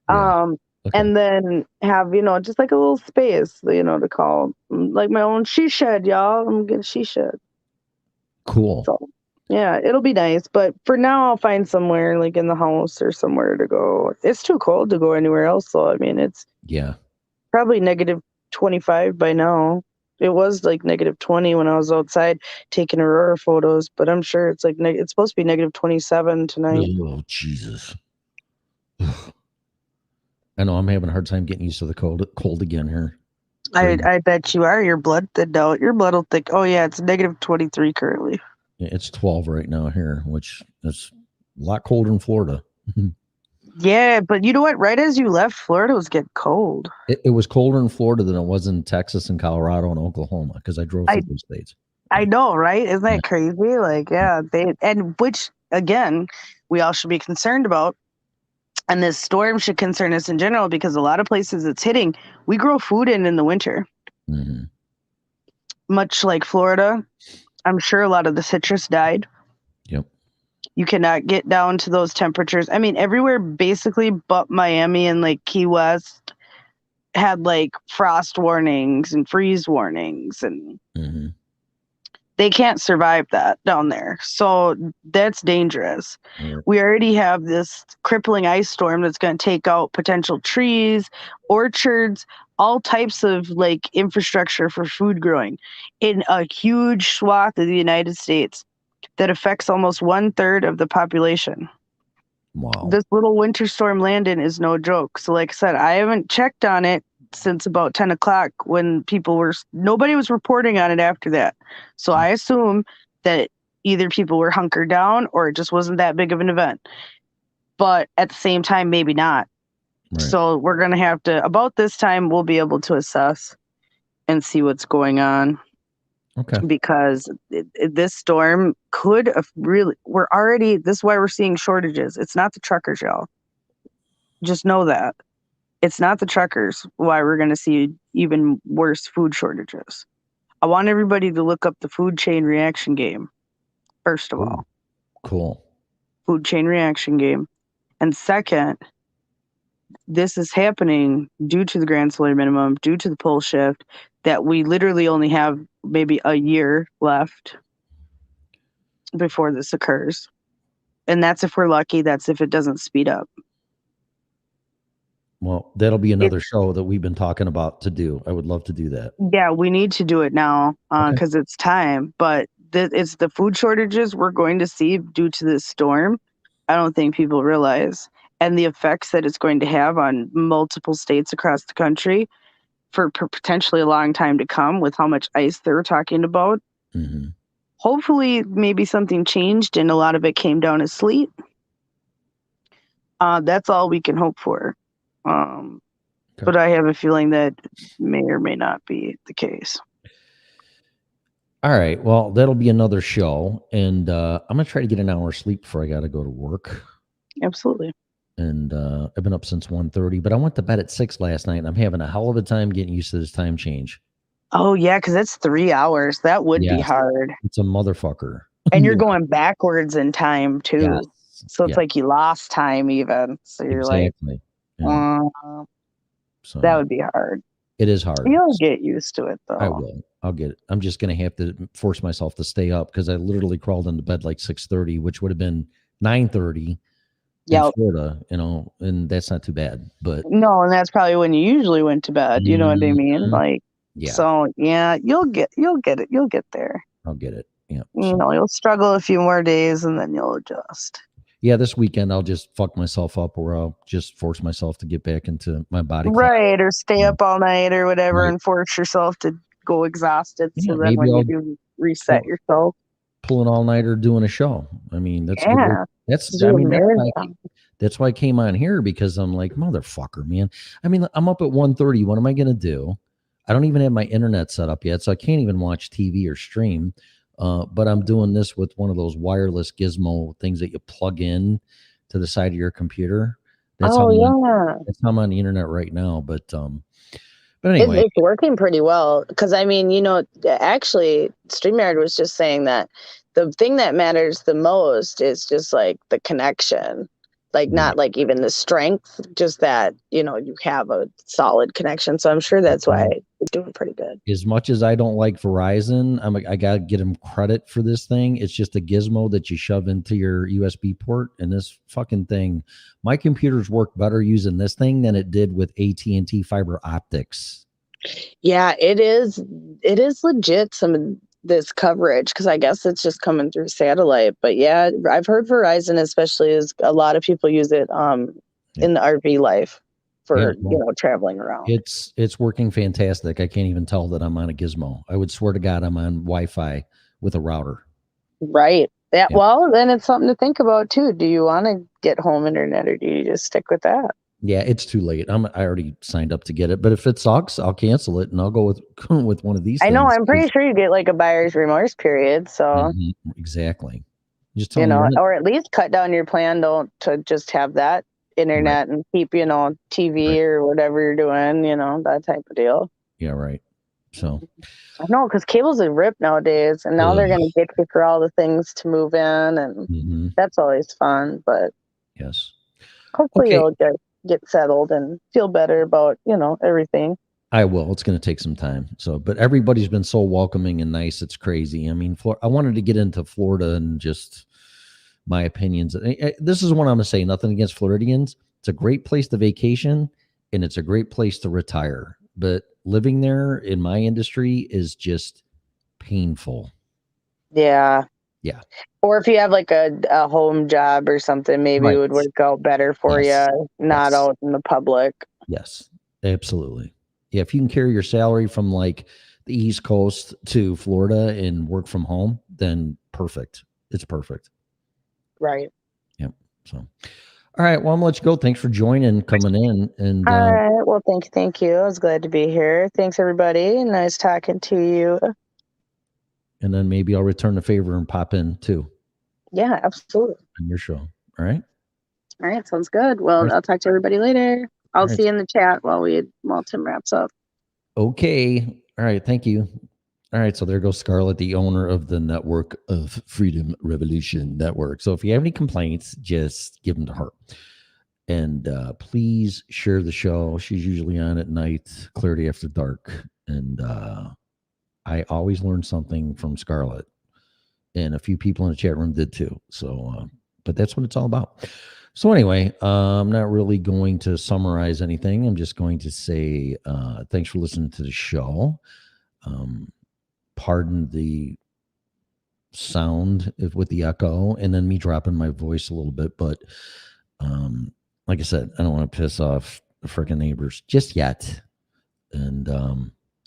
Yeah. Um, Okay. and then have, just like a little space, to call like my own she shed, y'all. I'm getting she shed. Cool. So yeah, it'll be nice. But for now, I'll find somewhere like in the house or somewhere to go. It's too cold to go anywhere else. So I mean, it's Yeah. probably negative 25 by now. It was like negative 20 when I was outside taking aurora photos, but I'm sure it's like it's supposed to be negative 27 tonight. Oh, Jesus. I know I'm having a hard time getting used to the cold again here. I bet you are. Your blood thinned out. Your blood will think, oh yeah, it's negative 23 currently. Yeah, it's 12 right now here, which is a lot colder in Florida. Yeah, but you know what? Right as you left, Florida was getting cold. It was colder in Florida than it was in Texas and Colorado and Oklahoma because I drove through those states. I know, right? Isn't that crazy? Like, yeah, which again, we all should be concerned about. And this storm should concern us in general because a lot of places it's hitting, we grow food in the winter. Mm-hmm. Much like Florida, I'm sure a lot of the citrus died. Yep. You cannot get down to those temperatures. I mean, everywhere basically but Miami and like Key West had like frost warnings and freeze warnings, and Mm-hmm. they can't survive that down there. So that's dangerous. Yep. We already have this crippling ice storm that's going to take out potential trees, orchards, all types of like infrastructure for food growing in a huge swath of the United States that affects almost 1/3 of the population. Wow. This little winter storm Landon is no joke. So like I said, I haven't checked on it since about 10 o'clock when nobody was reporting on it after that. So I assume that either people were hunkered down or it just wasn't that big of an event. But at the same time, maybe not. Right. So we're going to have to, about this time, we'll be able to assess and see what's going on. Okay. Because this storm could have this is why we're seeing shortages. It's not the truckers, y'all. Just know that. It's not the truckers why we're going to see even worse food shortages. I want everybody to look up the food chain reaction game, first of all. Cool. Food chain reaction game. And second, this is happening due to the grand solar minimum, due to the pole shift, that we literally only have maybe a year left before this occurs. And that's if we're lucky. That's if it doesn't speed up. Well, that'll be another show that we've been talking about to do. I would love to do that. Yeah, we need to do it now because it's time. But it's the food shortages we're going to see due to this storm. I don't think people realize. And the effects that it's going to have on multiple states across the country for potentially a long time to come with how much ice they were talking about. Mm-hmm. Hopefully, maybe something changed and a lot of it came down as sleet. That's all we can hope for. But I have a feeling that may or may not be the case. All right. Well, that'll be another show. And I'm going to try to get an hour's sleep before I got to go to work. Absolutely. And I've been up since 1:30, but I went to bed at 6 last night, and I'm having a hell of a time getting used to this time change. Oh, yeah, because it's 3 hours. That would be hard. It's a motherfucker. And you're going backwards in time, too. Yes. So it's like you lost time even. So you're exactly. So that would be hard. It is hard. You'll get used to it, though. I will. I'll get it. I'm just going to have to force myself to stay up because I literally crawled into bed like 6:30, which would have been 9:30 in Florida, and that's not too bad. But no, and that's probably when you usually went to bed. You know what I mean? Like, yeah. So yeah, you'll get it. You'll get there. I'll get it. Yeah. You'll struggle a few more days and then you'll adjust. Yeah, this weekend I'll just fuck myself up, or I'll just force myself to get back into my body. Right, or stay up all night or whatever, and force yourself to go exhausted. So then when you do reset yourself, pull an all nighter doing a show. I mean, that's why I came on here, because I'm like, motherfucker, man. I mean, I'm up at 1:30. What am I gonna do? I don't even have my internet set up yet, so I can't even watch TV or stream. But I'm doing this with one of those wireless gizmo things that you plug in to the side of your computer. That's how that's how I'm on the internet right now. But anyway, It's working pretty well because I mean, actually, StreamYard was just saying that the thing that matters the most is just like the connection, like not like even the strength, just that you have a solid connection. So I'm sure that's why it's doing pretty good. as much as I don't like Verizon, I gotta get them credit for this thing. It's just a gizmo that you shove into your USB port, and this fucking thing, my computers work better using this thing than it did with AT&T fiber optics. Yeah, it is. It is legit. Some of this coverage because I guess it's just coming through satellite. But yeah, I've heard Verizon, especially, is a lot of people use it in the RV life for traveling around. It's working fantastic. I can't even tell that I'm on a gizmo. I would swear to God I'm on Wi-Fi with a router. Right. Yeah. Well, then it's something to think about too. Do you want to get home internet or do you just stick with that? Yeah, it's too late. I already signed up to get it, but if it sucks, I'll cancel it and I'll go with one of these. I know. I'm pretty sure you get like a buyer's remorse period. So exactly. Just or at least cut down your plan to just have that internet and keep TV or whatever you're doing. That type of deal. Yeah, right. So I know because cable's a rip nowadays, and now they're going to get you for all the things to move in, and that's always fun. But yes, hopefully you'll get settled and feel better about everything. I will. It's going to take some time. So, but everybody's been so welcoming and nice. It's crazy. I mean, I wanted to get into Florida and just my opinions. This is what I'm going to say. Nothing against Floridians. It's a great place to vacation, and it's a great place to retire. But living there in my industry is just painful. Yeah. Yeah. Or if you have like a home job or something, maybe it would work out better for you, not out in the public. Yes, absolutely. Yeah, if you can carry your salary from like the East Coast to Florida and work from home, then perfect. It's perfect. Right. Yep. So, all right. Well, I'm gonna let you go. Thanks for joining, coming in, and all right. Well, thank you. I was glad to be here. Thanks, everybody. Nice talking to you. And then maybe I'll return the favor and pop in too. Yeah, absolutely. On your show. All right. All right. Sounds good. Well, I'll talk to everybody later. I'll see you in the chat while Tim wraps up. Okay. All right. Thank you. All right. So there goes Scarlett, the owner of the network of Freedom Revolution Network. So if you have any complaints, just give them to her. And please share the show. She's usually on at night, Clarity After Dark. And I always learn something from Scarlett. And a few people in the chat room did too. So, but that's what it's all about. So anyway, I'm not really going to summarize anything. I'm just going to say thanks for listening to the show. Pardon the sound with the echo and then me dropping my voice a little bit. But like I said, I don't want to piss off the freaking neighbors just yet. And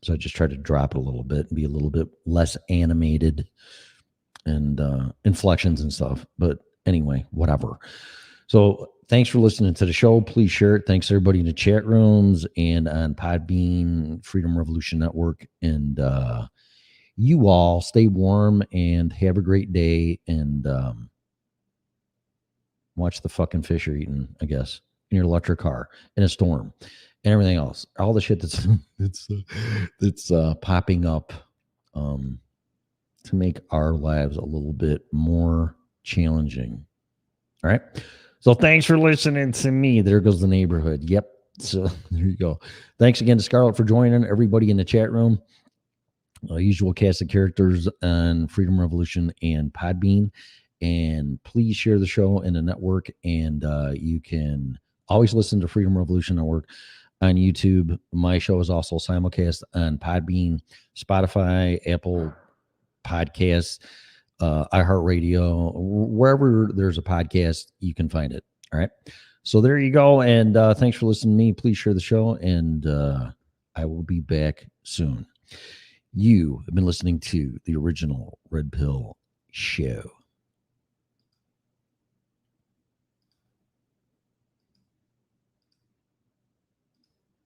so I just try to drop it a little bit and be a little bit less animated and inflections and stuff. But anyway, whatever. So thanks for listening to the show. Please share it. Thanks everybody in the chat rooms and on Podbean, Freedom Revolution Network. And you all stay warm and have a great day. And watch the fucking fish you're eating, I guess, in your electric car, in a storm, and everything else. All the shit that's popping up to make our lives a little bit more challenging. All right. So thanks for listening to me. There goes the neighborhood. Yep. So there you go. Thanks again to Scarlett for joining, everybody in the chat room. Usual cast of characters on Freedom Revolution and Podbean. And please share the show in the network. And you can always listen to Freedom Revolution Network on YouTube. My show is also simulcast on Podbean, Spotify, Apple Podcasts, iHeartRadio, wherever there's a podcast, you can find it. All right. So there you go. And thanks for listening to me. Please share the show. And I will be back soon. You have been listening to the original Red Pill Show.